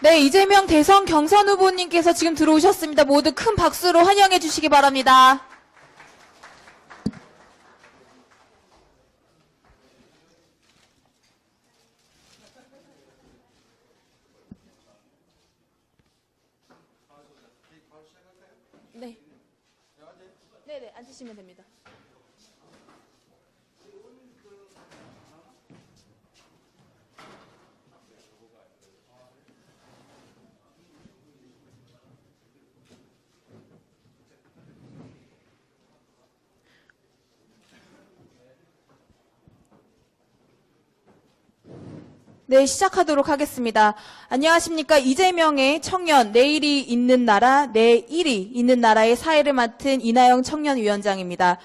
네, 이재명 대선 경선 후보님께서 지금 들어오셨습니다. 모두 큰 박수로 환영해 주시기 바랍니다. 네. 네네, 앉으시면 됩니다. 네, 시작하도록 하겠습니다. 안녕하십니까. 이재명의 청년, 내일이 있는 나라, 내일이 있는 나라의 사회를 맡은 이나영 청년위원장입니다.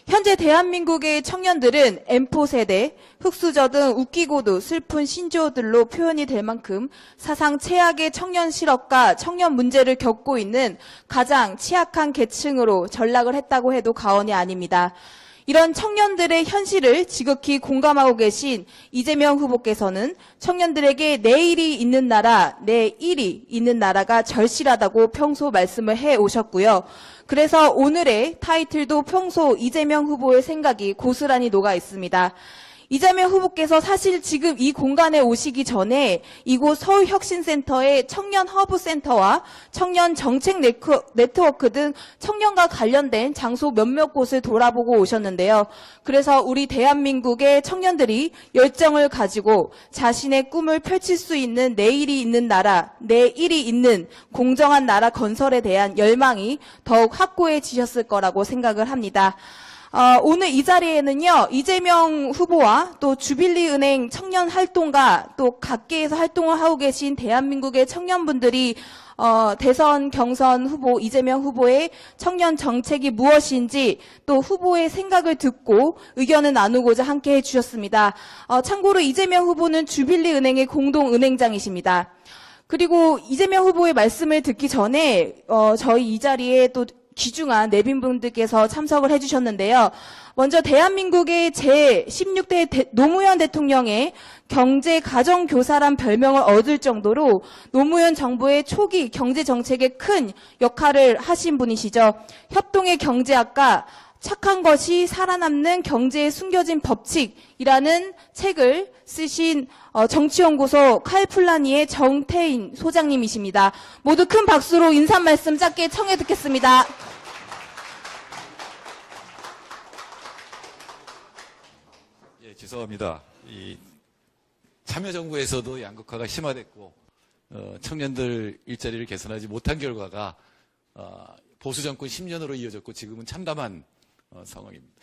현재 대한민국의 청년들은 M4 세대, 흑수저 등 웃기고도 슬픈 신조어들로 표현이 될 만큼 사상 최악의 청년 실업과 청년 문제를 겪고 있는 가장 취약한 계층으로 전락을 했다고 해도 과언이 아닙니다. 이런 청년들의 현실을 지극히 공감하고 계신 이재명 후보께서는 청년들에게 내일이 있는 나라, 내일이 있는 나라가 절실하다고 평소 말씀을 해오셨고요. 그래서 오늘의 타이틀도 평소 이재명 후보의 생각이 고스란히 녹아 있습니다. 이재명 후보께서 사실 지금 이 공간에 오시기 전에 이곳 서울혁신센터의 청년 허브센터와 청년 정책 네트워크 등 청년과 관련된 장소 몇몇 곳을 돌아보고 오셨는데요. 그래서 우리 대한민국의 청년들이 열정을 가지고 자신의 꿈을 펼칠 수 있는 내일이 있는 나라, 내일이 있는 공정한 나라 건설에 대한 열망이 더욱 확고해지셨을 거라고 생각을 합니다. 오늘 이 자리에는요, 이재명 후보와 또 주빌리은행 청년 활동가 또 각계에서 활동을 하고 계신 대한민국의 청년분들이 대선 경선 후보 이재명 후보의 청년 정책이 무엇인지 또 후보의 생각을 듣고 의견을 나누고자 함께 해주셨습니다. 참고로 이재명 후보는 주빌리은행의 공동은행장이십니다. 그리고 이재명 후보의 말씀을 듣기 전에 저희 이 자리에 또 귀중한 내빈분들께서 참석을 해주셨는데요. 먼저 대한민국의 제16대 노무현 대통령의 경제가정교사란 별명을 얻을 정도로 노무현 정부의 초기 경제정책에 큰 역할을 하신 분이시죠. 협동의 경제학과 착한 것이 살아남는 경제에 숨겨진 법칙이라는 책을 쓰신 정치연구소 칼플라니의 정태인 소장님이십니다. 모두 큰 박수로 인사 말씀 짧게 청해 듣겠습니다. 예, 죄송합니다. 이 참여정부에서도 양극화가 심화됐고 청년들 일자리를 개선하지 못한 결과가 보수정권 10년으로 이어졌고 지금은 참담한 상황입니다.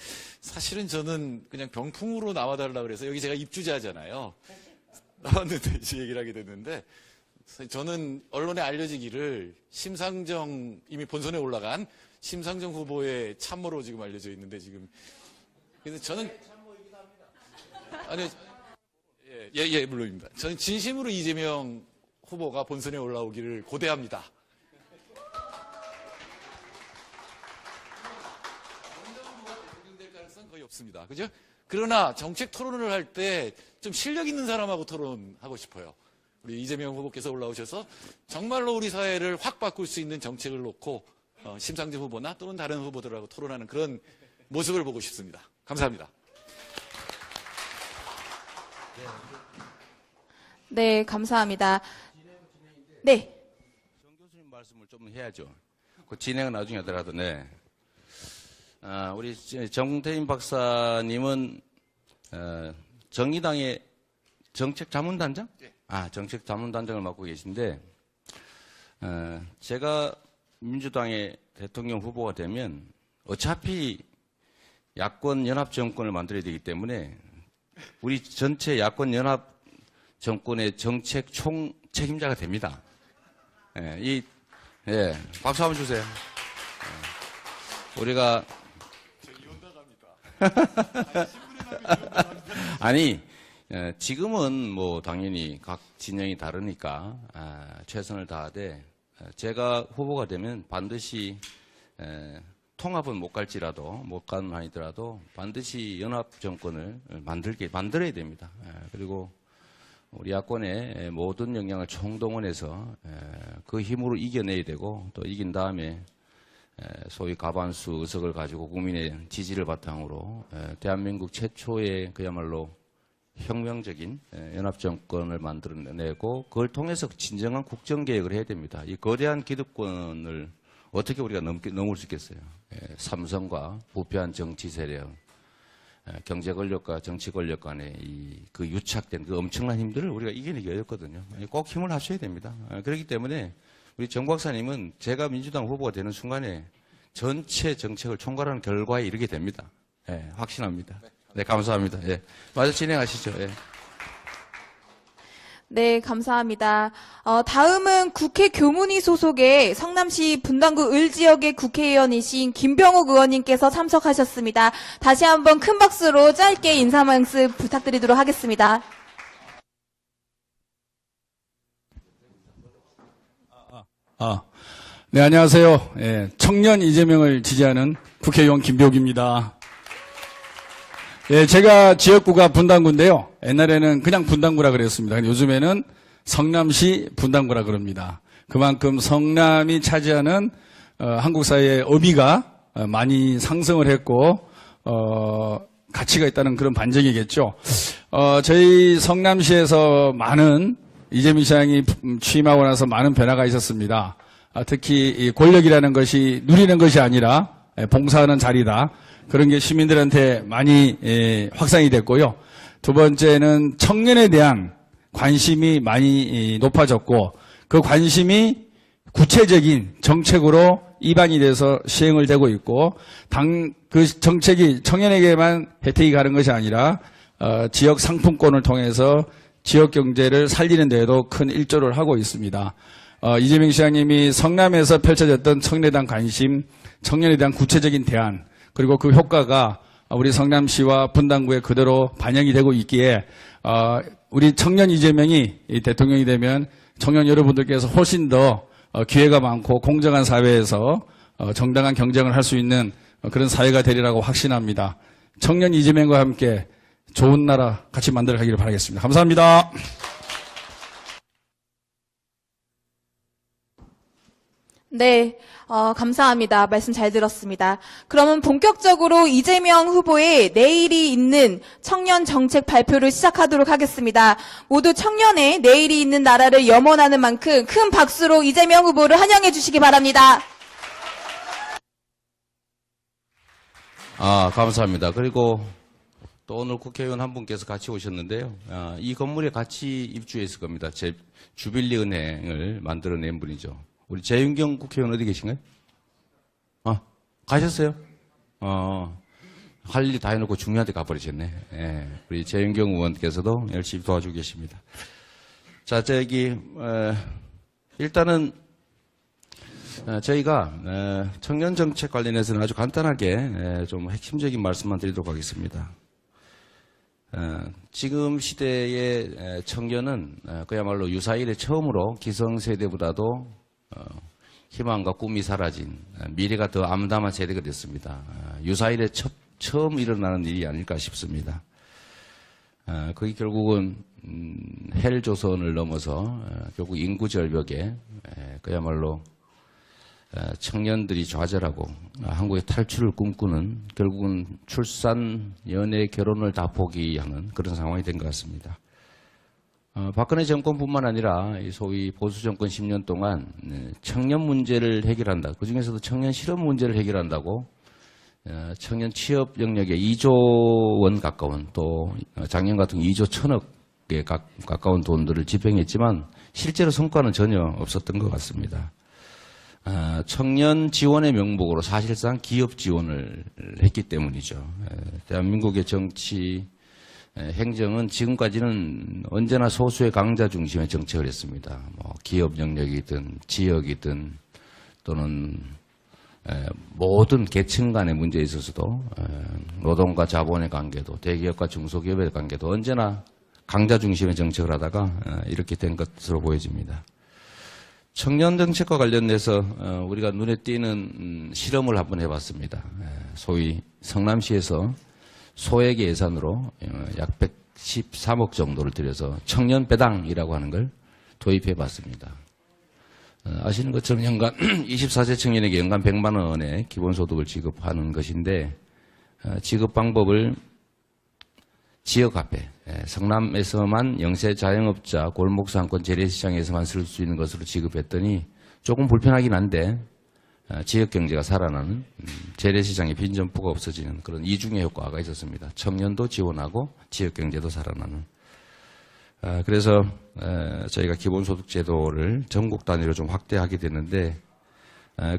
사실은 저는 그냥 병풍으로 나와달라고 그래서 여기 제가 입주자잖아요. 나왔는데 이제 얘기를 하게 됐는데 저는 언론에 알려지기를 심상정 이미 본선에 올라간 심상정 후보의 참모로 지금 알려져 있는데 지금 그래서 저는 아니 예 물론입니다. 저는 진심으로 이재명 후보가 본선에 올라오기를 고대합니다. 거의 없습니다. 그죠? 그러나 정책 토론을 할 때 좀 실력 있는 사람하고 토론하고 싶어요. 우리 이재명 후보께서 올라오셔서 정말로 우리 사회를 확 바꿀 수 있는 정책을 놓고 심상정 후보나 또는 다른 후보들하고 토론하는 그런 모습을 보고 싶습니다. 감사합니다. 네, 감사합니다. 네. 정 교수님 말씀을 좀 해야죠. 그 진행은 나중에 하더라도 네. 우리 정태인 박사님은 정의당의 정책자문단장? 정책자문단장을 맡고 계신데 제가 민주당의 대통령 후보가 되면 어차피 야권 연합 정권을 만들어야 되기 때문에 우리 전체 야권 연합 정권의 정책 총 책임자가 됩니다. 박수 한번 주세요. 우리가 아니 지금은 뭐 당연히 각 진영이 다르니까 최선을 다하되 제가 후보가 되면 반드시 통합은 못 갈지라도 못 가는 한이더라도 반드시 연합 정권을 만들어야 됩니다. 그리고 우리 야권의 모든 역량을 총동원해서 그 힘으로 이겨내야 되고 또 이긴 다음에 소위 과반수 의석을 가지고 국민의 지지를 바탕으로 대한민국 최초의 그야말로 혁명적인 연합정권을 만들어내고 그걸 통해서 진정한 국정개혁을 해야 됩니다. 이 거대한 기득권을 어떻게 우리가 넘을 수 있겠어요? 삼성과 부패한 정치 세력, 경제 권력과 정치 권력 간의 그 유착된 그 엄청난 힘들을 우리가 이겨내기 어렵거든요. 꼭 힘을 합쳐야 됩니다. 그렇기 때문에 우리 정 박사님은 제가 민주당 후보가 되는 순간에 전체 정책을 총괄하는 결과에 이르게 됩니다. 확신합니다. 네, 감사합니다. 마저 진행하시죠. 네, 감사합니다. 다음은 국회 교문위 소속의 성남시 분당구 을지역의 국회의원이신 김병욱 의원님께서 참석하셨습니다. 다시 한번 큰 박수로 짧게 인사 말씀 부탁드리도록 하겠습니다. 네, 안녕하세요. 청년 이재명을 지지하는 국회의원 김병욱입니다. 제가 지역구가 분당구인데요. 옛날에는 그냥 분당구라 그랬습니다. 요즘에는 성남시 분당구라 그럽니다. 그만큼 성남이 차지하는 한국 사회의 의미가 많이 상승을 했고 가치가 있다는 그런 반증이겠죠. 저희 성남시에서 많은 이재명 시장이 취임하고 나서 많은 변화가 있었습니다. 특히 이 권력이라는 것이 누리는 것이 아니라 봉사하는 자리다. 그런 게 시민들한테 많이 확산이 됐고요. 두 번째는 청년에 대한 관심이 많이 높아졌고 그 관심이 구체적인 정책으로 입안이 돼서 시행을 되고 있고 그 정책이 청년에게만 혜택이 가는 것이 아니라 지역 상품권을 통해서 지역 경제를 살리는 데에도 큰 일조를 하고 있습니다. 이재명 시장님이 성남에서 펼쳐졌던 청년에 대한 관심, 청년에 대한 구체적인 대안 그리고 그 효과가 우리 성남시와 분당구에 그대로 반영이 되고 있기에 우리 청년 이재명이 대통령이 되면 청년 여러분들께서 훨씬 더 기회가 많고 공정한 사회에서 정당한 경쟁을 할 수 있는 그런 사회가 되리라고 확신합니다. 청년 이재명과 함께 좋은 나라 같이 만들어 가기를 바라겠습니다. 감사합니다. 네, 감사합니다. 말씀 잘 들었습니다. 그러면 본격적으로 이재명 후보의 내일이 있는 청년 정책 발표를 시작하도록 하겠습니다. 모두 청년의 내일이 있는 나라를 염원하는 만큼 큰 박수로 이재명 후보를 환영해 주시기 바랍니다. 감사합니다. 그리고 또 오늘 국회의원 한 분께서 같이 오셨는데요. 이 건물에 같이 입주했을 겁니다. 주빌리 은행을 만들어낸 분이죠. 우리 재윤경 국회의원 어디 계신가요? 가셨어요? 할 일 다 해놓고 중요한 데 가버리셨네. 우리 재윤경 의원께서도 열심히 도와주고 계십니다. 자, 일단은, 저희가, 청년 정책 관련해서는 아주 간단하게 좀 핵심적인 말씀만 드리도록 하겠습니다. 지금 시대의 청년은 그야말로 유사일에 처음으로 기성세대보다도 희망과 꿈이 사라진 미래가 더 암담한 세대가 됐습니다. 유사일에 처음 일어나는 일이 아닐까 싶습니다. 그게 결국은 헬조선을 넘어서 결국 인구 절벽에 그야말로 청년들이 좌절하고 한국의 탈출을 꿈꾸는 결국은 출산, 연애, 결혼을 다 포기하는 그런 상황이 된 것 같습니다. 박근혜 정권뿐만 아니라 소위 보수 정권 10년 동안 청년 문제를 해결한다. 그중에서도 청년 실업 문제를 해결한다고 청년 취업 영역에 2조 원 가까운 또 작년 같은 2조 1천억에 가까운 돈들을 집행했지만 실제로 성과는 전혀 없었던 것 같습니다. 청년 지원의 명목으로 사실상 기업 지원을 했기 때문이죠. 대한민국의 정치 행정은 지금까지는 언제나 소수의 강자 중심의 정책을 했습니다. 기업 영역이든 지역이든 또는 모든 계층 간의 문제에 있어서도 노동과 자본의 관계도 대기업과 중소기업의 관계도 언제나 강자 중심의 정책을 하다가 이렇게 된 것으로 보여집니다. 청년 정책과 관련돼서 우리가 눈에 띄는 실험을 한번 해봤습니다. 소위 성남시에서 소액 예산으로 약 113억 정도를 들여서 청년 배당이라고 하는 걸 도입해 봤습니다. 아시는 것처럼 연간 24세 청년에게 연간 100만 원의 기본소득을 지급하는 것인데 지급 방법을 지역화폐, 성남에서만 영세 자영업자 골목상권 재래시장에서만 쓸 수 있는 것으로 지급했더니 조금 불편하긴 한데 지역경제가 살아나는 재래시장의 빈점포가 없어지는 그런 이중의 효과가 있었습니다. 청년도 지원하고 지역경제도 살아나는. 그래서 저희가 기본소득 제도를 전국 단위로 좀 확대하게 됐는데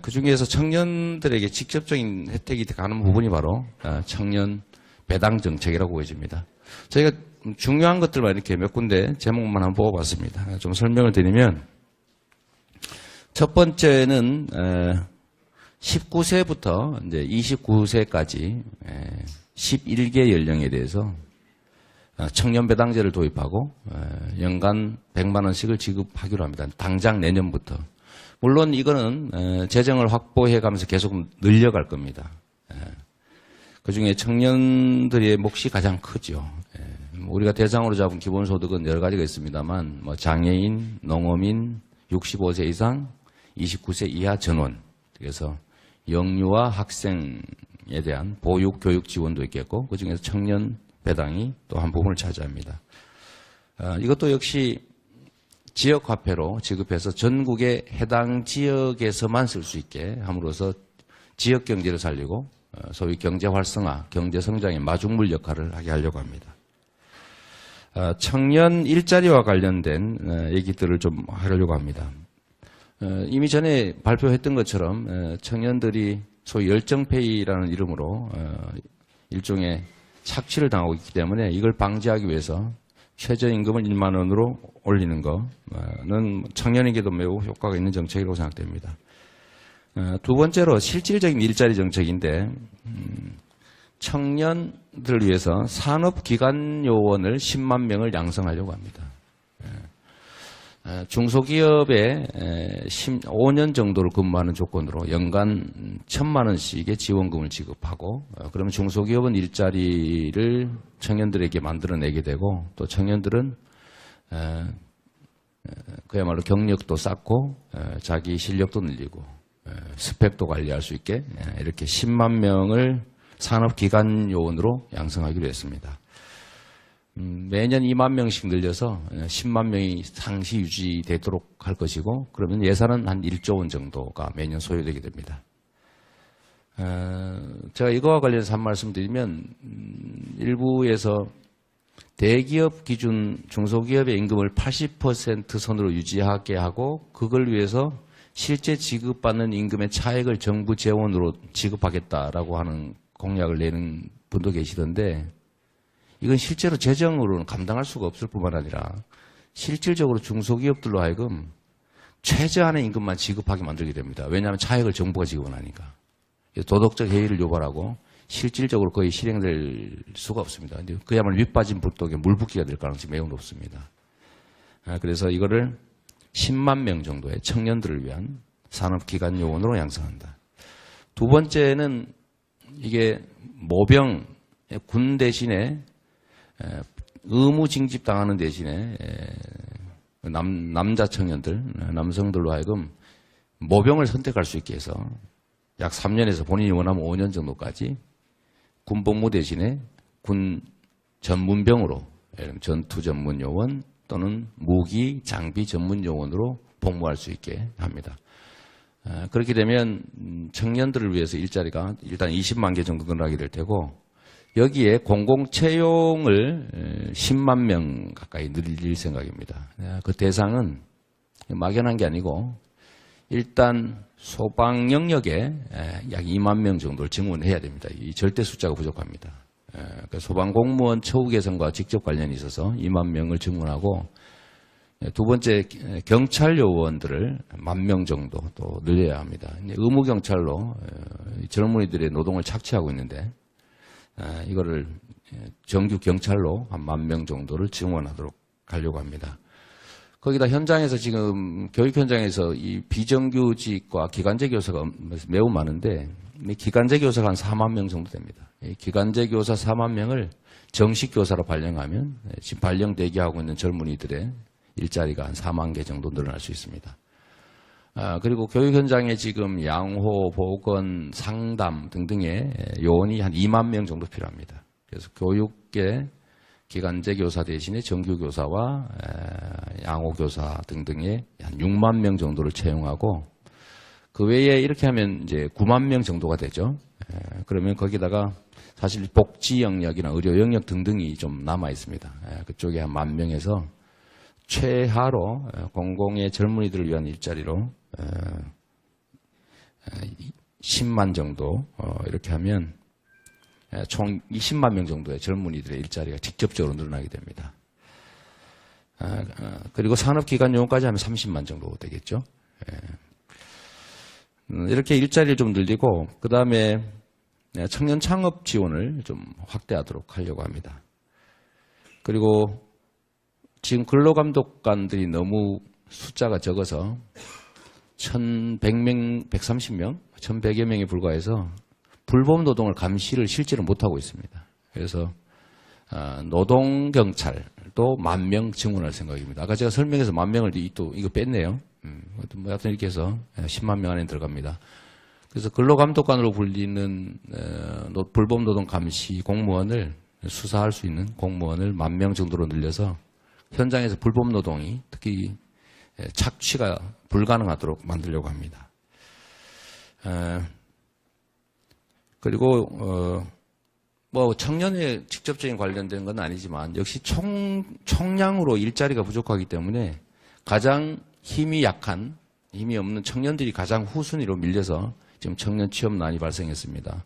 그중에서 청년들에게 직접적인 혜택이 가는 부분이 바로 청년 배당 정책이라고 보여집니다. 저희가 중요한 것들만 이렇게 몇 군데 제목만 한번 뽑아봤습니다. 좀 설명을 드리면 첫 번째는 19세부터 이제 29세까지 11개 연령에 대해서 청년 배당제를 도입하고 연간 100만 원씩을 지급하기로 합니다. 당장 내년부터. 물론 이거는 재정을 확보해 가면서 계속 늘려갈 겁니다. 그중에 청년들의 몫이 가장 크죠. 우리가 대상으로 잡은 기본소득은 여러 가지가 있습니다만 뭐 장애인, 농어민, 65세 이상, 29세 이하 전원, 그래서 영유아 학생에 대한 보육, 교육 지원도 있겠고 그중에서 청년 배당이 또 한 부분을 차지합니다. 이것도 역시 지역화폐로 지급해서 전국의 해당 지역에서만 쓸 수 있게 함으로써 지역경제를 살리고 소위 경제활성화, 경제성장의 마중물 역할을 하게 하려고 합니다. 청년 일자리와 관련된 얘기들을 좀 하려고 합니다. 이미 전에 발표했던 것처럼 청년들이 소위 열정페이라는 이름으로 일종의 착취를 당하고 있기 때문에 이걸 방지하기 위해서 최저임금을 1만 원으로 올리는 거는 청년에게도 매우 효과가 있는 정책이라고 생각됩니다. 두 번째로 실질적인 일자리 정책인데 청년들을 위해서 산업기관요원을 10만 명을 양성하려고 합니다. 중소기업에 5년 정도를 근무하는 조건으로 연간 1,000만 원씩의 지원금을 지급하고 그러면 중소기업은 일자리를 청년들에게 만들어내게 되고 또 청년들은 그야말로 경력도 쌓고 자기 실력도 늘리고 스펙도 관리할 수 있게 이렇게 10만 명을 산업기관 요원으로 양성하기로 했습니다. 매년 2만 명씩 늘려서 10만 명이 상시 유지되도록 할 것이고 그러면 예산은 한 1조 원 정도가 매년 소요되게 됩니다. 제가 이거와 관련해서 한 말씀 드리면 일부에서 대기업 기준 중소기업의 임금을 80% 선으로 유지하게 하고 그걸 위해서 실제 지급받는 임금의 차액을 정부 재원으로 지급하겠다라고 하는 공약을 내는 분도 계시던데 이건 실제로 재정으로는 감당할 수가 없을 뿐만 아니라 실질적으로 중소기업들로 하여금 최저한의 임금만 지급하게 만들게 됩니다. 왜냐하면 차액을 정부가 지급을 하니까. 도덕적 해이를 유발하고 실질적으로 거의 실행될 수가 없습니다. 그야말로 밑빠진 불독에 물붓기가 될 가능성이 매우 높습니다. 그래서 이거를 10만 명 정도의 청년들을 위한 산업기관 요원으로 양성한다. 두 번째는 이게 모병, 군 대신에 의무 징집당하는 대신에 남자 청년들, 남성들로 하여금 모병을 선택할 수 있게 해서 약 3년에서 본인이 원하면 5년 정도까지 군복무 대신에 군 전문병으로 전투 전문 요원 또는 무기 장비 전문 요원으로 복무할 수 있게 합니다. 그렇게 되면 청년들을 위해서 일자리가 일단 20만 개 정도 늘어나게 될 테고 여기에 공공채용을 10만 명 가까이 늘릴 생각입니다. 그 대상은 막연한 게 아니고 일단 소방 영역에 약 2만 명 정도를 증원해야 됩니다. 이 절대 숫자가 부족합니다. 소방 공무원 처우 개선과 직접 관련이 있어서 2만 명을 증원하고 두 번째 경찰 요원들을 10,000명 정도 또 늘려야 합니다. 의무 경찰로 젊은이들의 노동을 착취하고 있는데 이거를 정규 경찰로 한 10,000명 정도를 증원하도록 하려고 합니다. 거기다 현장에서 지금 교육 현장에서 이 비정규직과 기간제 교사가 매우 많은데 기간제 교사가 한 4만 명 정도 됩니다. 이 기간제 교사 4만 명을 정식 교사로 발령하면 지금 발령 대기하고 있는 젊은이들의 일자리가 한 4만 개 정도 늘어날 수 있습니다. 그리고 교육 현장에 지금 양호, 보건, 상담 등등의 요원이 한 2만 명 정도 필요합니다. 그래서 교육계 기간제 교사 대신에 정규 교사와 양호 교사 등등의 한 6만 명 정도를 채용하고 그 외에 이렇게 하면 이제 9만 명 정도가 되죠. 그러면 거기다가 사실 복지 영역이나 의료 영역 등등이 좀 남아 있습니다. 그쪽에 한 1만 명에서 최하로 공공의 젊은이들을 위한 일자리로 10만 정도 이렇게 하면 총 20만 명 정도의 젊은이들의 일자리가 직접적으로 늘어나게 됩니다. 그리고 산업기관 요원까지 하면 30만 정도 되겠죠. 이렇게 일자리를 좀 늘리고 그 다음에 청년 창업 지원을 좀 확대하도록 하려고 합니다. 그리고 지금 근로감독관들이 너무 숫자가 적어서 1,100명, 130명, 1,100여 명에 불과해서 불법 노동을 감시를 실제로 못하고 있습니다. 그래서 노동경찰도 10,000명 증원할 생각입니다. 아까 제가 설명해서 10,000명을 또 이거 뺐네요. 뭐 하여튼 이렇게 해서 10만 명 안에 들어갑니다. 그래서 근로감독관으로 불리는 불법 노동 감시 공무원을 수사할 수 있는 공무원을 10,000명 정도로 늘려서 현장에서 불법 노동이 특히 착취가 불가능하도록 만들려고 합니다. 그리고 뭐 청년에 직접적인 관련된 건 아니지만 역시 총량으로 일자리가 부족하기 때문에 가장 힘이 약한, 힘이 없는 청년들이 가장 후순위로 밀려서 지금 청년 취업난이 발생했습니다.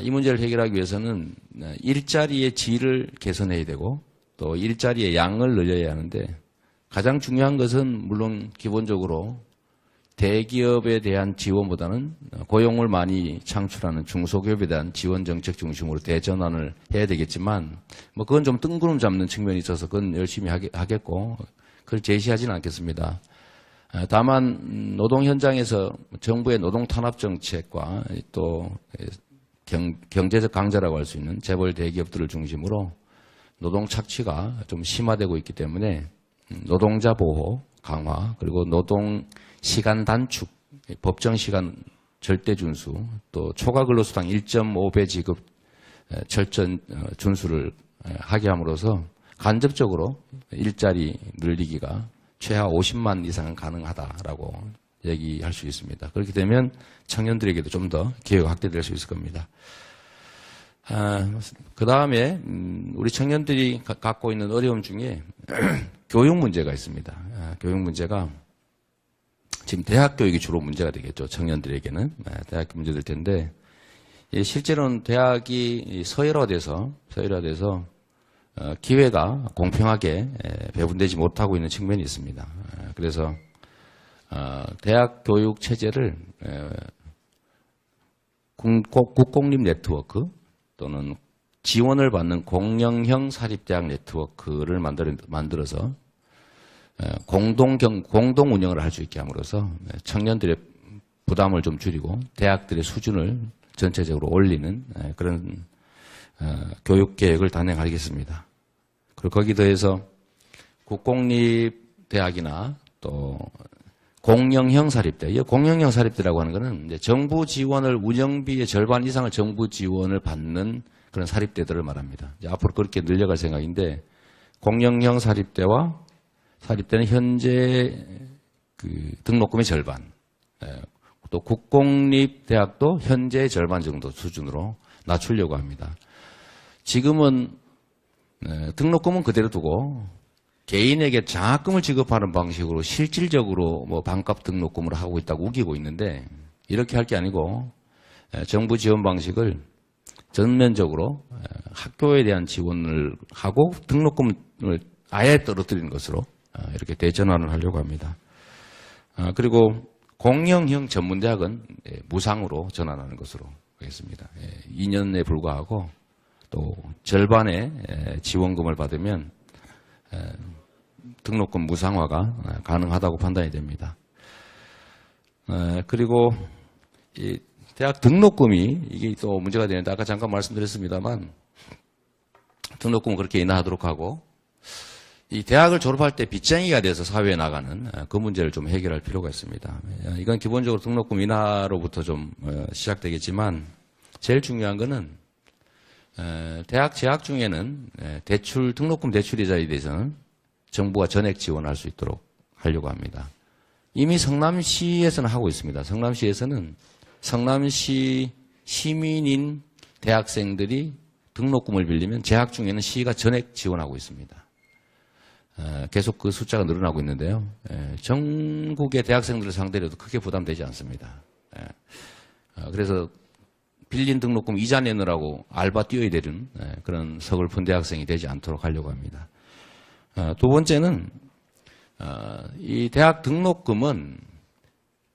이 문제를 해결하기 위해서는 일자리의 질을 개선해야 되고 또 일자리의 양을 늘려야 하는데 가장 중요한 것은 물론 기본적으로 대기업에 대한 지원보다는 고용을 많이 창출하는 중소기업에 대한 지원 정책 중심으로 대전환을 해야 되겠지만 뭐 그건 좀 뜬구름 잡는 측면이 있어서 그건 열심히 하겠고 그걸 제시하지는 않겠습니다. 다만 노동 현장에서 정부의 노동 탄압 정책과 또 경제적 강자라고 할 수 있는 재벌 대기업들을 중심으로 노동 착취가 좀 심화되고 있기 때문에 노동자 보호 강화 그리고 노동 시간 단축, 법정 시간 절대 준수, 또 초과 근로수당 1.5배 지급 철저한 준수를 하게 함으로써 간접적으로 일자리 늘리기가 최하 50만 이상은 가능하다라고 얘기할 수 있습니다. 그렇게 되면 청년들에게도 좀 더 기회가 확대될 수 있을 겁니다. 그 다음에 우리 청년들이 갖고 있는 어려움 중에 교육 문제가 있습니다. 교육 문제가 지금 대학 교육이 주로 문제가 되겠죠. 청년들에게는 대학 문제될 텐데 실제로는 대학이 서열화돼서 기회가 공평하게 배분되지 못하고 있는 측면이 있습니다. 그래서 대학 교육 체제를 국공립 네트워크 또는 지원을 받는 공영형 사립대학 네트워크를 만들어서 공동 운영을 할 수 있게 함으로써 청년들의 부담을 좀 줄이고 대학들의 수준을 전체적으로 올리는 그런 교육 계획을 단행하겠습니다. 그리고 거기 더해서 국공립대학이나 또 공영형 사립대, 이 공영형 사립대라고 하는 것은 이제 정부 지원을 운영비의 절반 이상을 정부 지원을 받는 그런 사립대들을 말합니다. 이제 앞으로 그렇게 늘려갈 생각인데 공영형 사립대와 사립대는 현재 그 등록금의 절반, 또 국공립대학도 현재 절반 정도 수준으로 낮추려고 합니다. 지금은 등록금은 그대로 두고 개인에게 장학금을 지급하는 방식으로 실질적으로 뭐 반값 등록금을 하고 있다고 우기고 있는데 이렇게 할 게 아니고 정부 지원 방식을 전면적으로 학교에 대한 지원을 하고 등록금을 아예 떨어뜨리는 것으로 이렇게 대전환을 하려고 합니다. 그리고 공영형 전문대학은 무상으로 전환하는 것으로 하겠습니다. 2년에 불과하고 또 절반의 지원금을 받으면 등록금 무상화가 가능하다고 판단이 됩니다. 그리고 이 대학 등록금이 이게 또 문제가 되는데 아까 잠깐 말씀드렸습니다만 등록금을 그렇게 인하하도록 하고 이 대학을 졸업할 때 빚쟁이가 돼서 사회에 나가는 그 문제를 좀 해결할 필요가 있습니다. 이건 기본적으로 등록금 인하로부터 좀 시작되겠지만 제일 중요한 거는 대학 재학 중에는 대출 등록금 대출 이자에 대해서는 정부가 전액 지원할 수 있도록 하려고 합니다. 이미 성남시에서는 하고 있습니다. 성남시에서는 성남시 시민인 대학생들이 등록금을 빌리면 재학 중에는 시가 전액 지원하고 있습니다. 계속 그 숫자가 늘어나고 있는데요. 전국의 대학생들을 상대로도 크게 부담되지 않습니다. 그래서 빌린 등록금 이자 내느라고 알바 뛰어야 되는 그런 서글픈 대학생이 되지 않도록 하려고 합니다. 두 번째는 이 대학 등록금은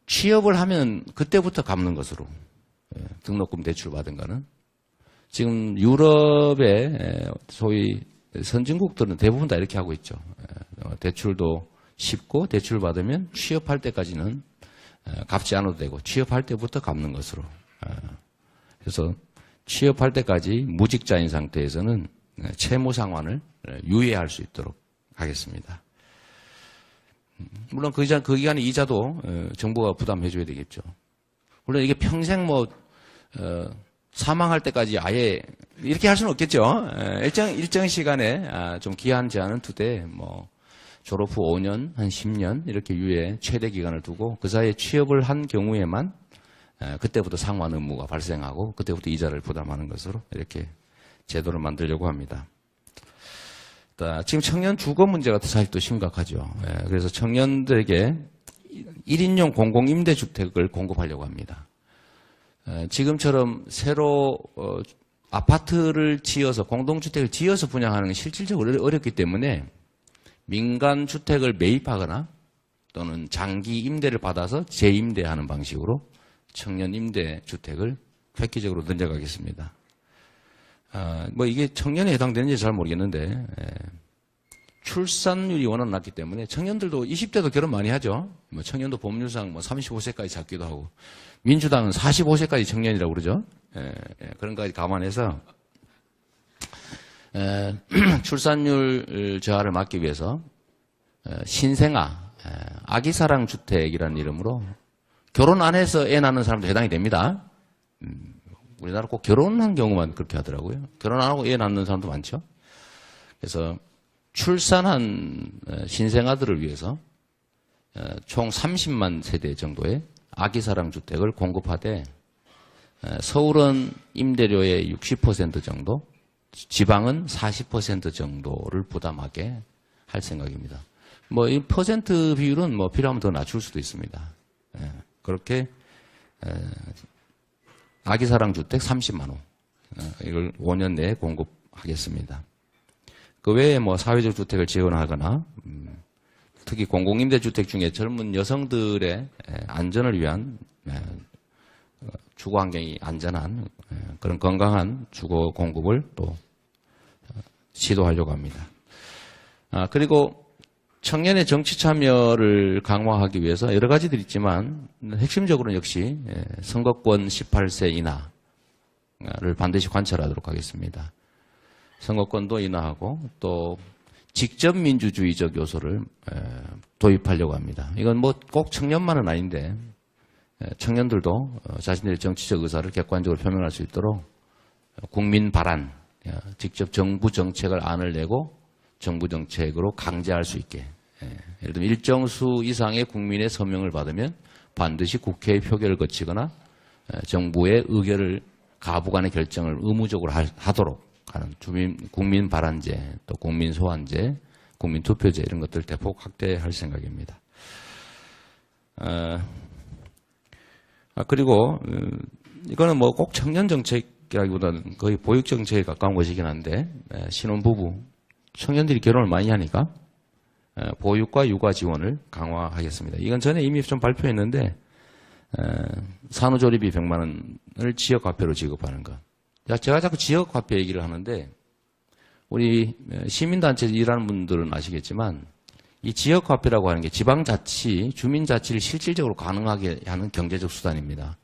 취업을 하면 그때부터 갚는 것으로 등록금 대출 받은 거는 지금 유럽의 소위 선진국들은 대부분 다 이렇게 하고 있죠. 대출도 쉽고 대출 받으면 취업할 때까지는 갚지 않아도 되고 취업할 때부터 갚는 것으로. 그래서 취업할 때까지 무직자인 상태에서는 채무 상환을 유예할 수 있도록 하겠습니다. 물론 그 기간의 이자도 정부가 부담해 줘야 되겠죠. 물론 이게 평생 사망할 때까지 아예 이렇게 할 수는 없겠죠. 일정 시간에 좀 기한 제한은 두되 졸업 후 5년, 한 10년 이렇게 유예 최대 기간을 두고 그 사이에 취업을 한 경우에만 그때부터 상환 의무가 발생하고 그때부터 이자를 부담하는 것으로 이렇게 제도를 만들려고 합니다. 지금 청년 주거 문제가 사실 또 심각하죠. 그래서 청년들에게 1인용 공공임대주택을 공급하려고 합니다. 지금처럼 새로 아파트를 지어서 공동주택을 지어서 분양하는 게 실질적으로 어렵기 때문에 민간 주택을 매입하거나 또는 장기 임대를 받아서 재임대하는 방식으로 청년 임대 주택을 획기적으로 늘려가겠습니다. 이게 청년에 해당되는지 잘 모르겠는데 출산율이 워낙 낮기 때문에 청년들도 20대도 결혼 많이 하죠. 청년도 법률상 35세까지 잡기도 하고 민주당은 45세까지 청년이라고 그러죠. 그런 것까지 감안해서 출산율 저하를 막기 위해서 신생아 아기사랑 주택이라는 이름으로 결혼 안 해서 애 낳는 사람도 해당이 됩니다. 우리나라 꼭 결혼한 경우만 그렇게 하더라고요. 결혼 안 하고 애 낳는 사람도 많죠. 그래서 출산한 신생아들을 위해서 총 30만 세대 정도의 아기사랑 주택을 공급하되 서울은 임대료의 60% 정도, 지방은 40% 정도를 부담하게 할 생각입니다. 이 퍼센트 비율은 필요하면 더 낮출 수도 있습니다. 그렇게 아기사랑 주택 30만 호 이걸 5년 내에 공급하겠습니다. 그 외에 사회적 주택을 지원하거나 특히 공공임대주택 중에 젊은 여성들의 안전을 위한 주거 환경이 안전한 그런 건강한 주거 공급을 또 시도하려고 합니다. 그리고 청년의 정치 참여를 강화하기 위해서 여러 가지들이 있지만 핵심적으로는 역시 선거권 18세 인하를 반드시 관철하도록 하겠습니다. 선거권도 인하하고 또 직접 민주주의적 요소를 도입하려고 합니다. 이건 꼭 청년만은 아닌데 청년들도 자신들의 정치적 의사를 객관적으로 표명할 수 있도록 국민 발안, 직접 정부 정책을 안을 내고 정부 정책으로 강제할 수 있게. 예를 들면 일정 수 이상의 국민의 서명을 받으면 반드시 국회의 표결을 거치거나 정부의 의결을 가부간의 결정을 의무적으로 하도록 하는 국민 발안제, 또 국민 소환제, 국민 투표제 이런 것들 대폭 확대할 생각입니다. 그리고 이거는 꼭 청년 정책이라기보다는 거의 보육 정책에 가까운 것이긴 한데 신혼부부 청년들이 결혼을 많이 하니까 보육과 육아 지원을 강화하겠습니다. 이건 전에 이미 좀 발표했는데 산후조리비 100만 원을 지역화폐로 지급하는 것. 제가 자꾸 지역화폐 얘기를 하는데 우리 시민단체에서 일하는 분들은 아시겠지만 이 지역화폐라고 하는 게 지방자치, 주민자치를 실질적으로 가능하게 하는 경제적 수단입니다.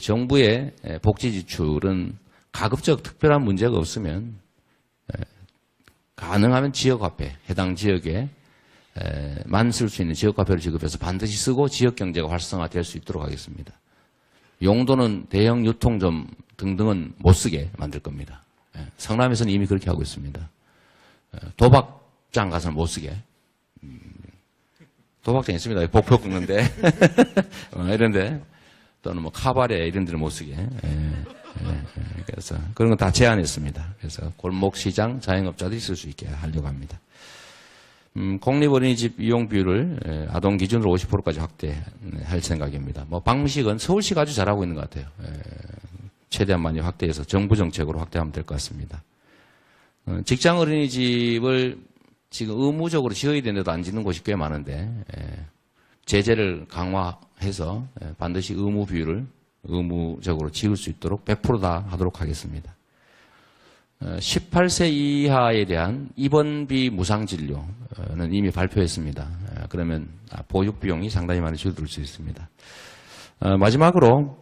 정부의 복지 지출은 가급적 특별한 문제가 없으면 가능하면 지역화폐, 해당 지역에 만 쓸 수 있는 지역화폐를 지급해서 반드시 쓰고 지역경제가 활성화될 수 있도록 하겠습니다. 용도는 대형 유통점 등등은 못 쓰게 만들 겁니다. 성남에서는 이미 그렇게 하고 있습니다. 도박장 가서는 못 쓰게. 도박장 있습니다. 복표 긁는데 이런데 또는 뭐 카바레 이런 데를 못 쓰게. 그래서 그런 건 다 제한했습니다. 그래서 골목시장 자영업자들이 쓸 수 있게 하려고 합니다. 공립어린이집 이용 비율을 아동 기준으로 50%까지 확대할 생각입니다. 뭐 방식은 서울시가 아주 잘하고 있는 것 같아요. 최대한 많이 확대해서 정부 정책으로 확대하면 될 것 같습니다. 직장 어린이집을 지금 의무적으로 지어야 되는데도 안 짓는 곳이 꽤 많은데 제재를 강화해서 반드시 의무 비율을 의무적으로 지을 수 있도록 100% 다 하도록 하겠습니다. 18세 이하에 대한 입원비 무상진료는 이미 발표했습니다. 그러면 보육 비용이 상당히 많이 줄어들 수 있습니다. 마지막으로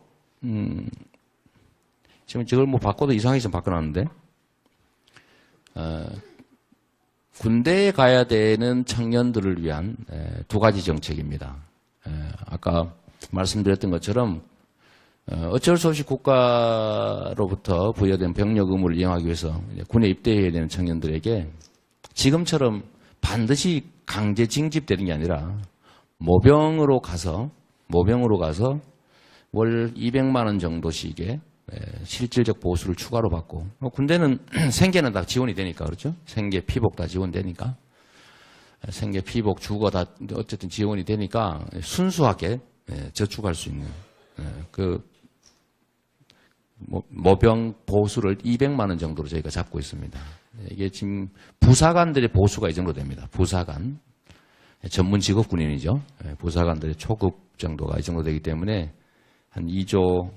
지금 저걸 뭐 바꿔도 이상해서 바꿔놨는데 군대에 가야 되는 청년들을 위한 두 가지 정책입니다. 아까 말씀드렸던 것처럼 어쩔 수 없이 국가로부터 부여된 병력 의무를 이행하기 위해서 군에 입대해야 되는 청년들에게 지금처럼 반드시 강제 징집되는 게 아니라 모병으로 가서 월 200만 원 정도씩의 실질적 보수를 추가로 받고 군대는 생계는 다 지원이 되니까 그렇죠? 생계, 피복 다 지원되니까 생계, 피복, 주거 다 어쨌든 지원이 되니까 순수하게 저축할 수 있는 그 모병 보수를 200만 원 정도로 저희가 잡고 있습니다. 이게 지금 부사관들의 보수가 이 정도 됩니다. 부사관 전문 직업 군인이죠. 부사관들의 초급 정도가 이 정도 되기 때문에 한 2조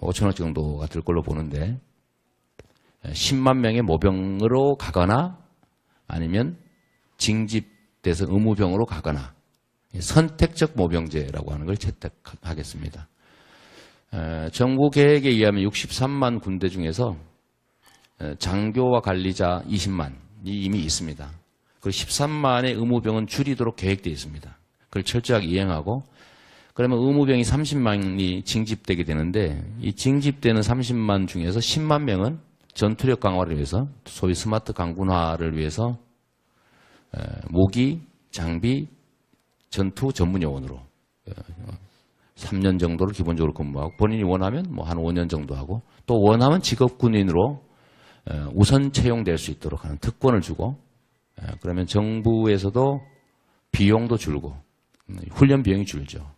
5천억 정도가 들 걸로 보는데 10만 명의 모병으로 가거나 아니면 징집돼서 의무병으로 가거나 선택적 모병제라고 하는 걸 채택하겠습니다. 정부 계획에 의하면 63만 군대 중에서 장교와 관리자 20만이 이미 있습니다. 그리고 13만의 의무병은 줄이도록 계획되어 있습니다. 그걸 철저하게 이행하고 그러면 의무병이 30만이 징집되게 되는데 이 징집되는 30만 중에서 10만 명은 전투력 강화를 위해서 소위 스마트 강군화를 위해서 무기, 장비, 전투 전문 요원으로 3년 정도를 기본적으로 근무하고 본인이 원하면 뭐 한 5년 정도 하고 또 원하면 직업군인으로 우선 채용될 수 있도록 하는 특권을 주고 그러면 정부에서도 비용도 줄고 훈련 비용이 줄죠.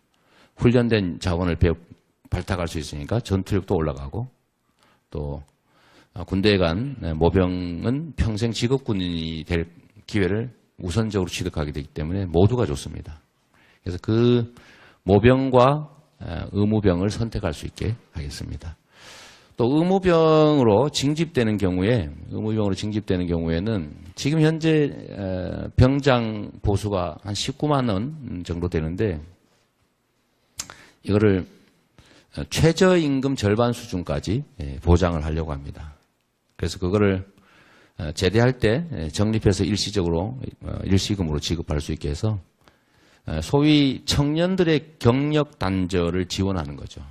훈련된 자원을 발탁할 수 있으니까 전투력도 올라가고 또 군대에 간 모병은 평생 직업군인이 될 기회를 우선적으로 취득하게 되기 때문에 모두가 좋습니다. 그래서 그 모병과 의무병을 선택할 수 있게 하겠습니다. 또 의무병으로 징집되는 경우에는 지금 현재 병장 보수가 한 19만 원 정도 되는데 이거를 최저임금 절반 수준까지 보장을 하려고 합니다. 그래서 그거를 제대할 때 적립해서 일시적으로 일시금으로 지급할 수 있게 해서 소위 청년들의 경력 단절을 지원하는 거죠.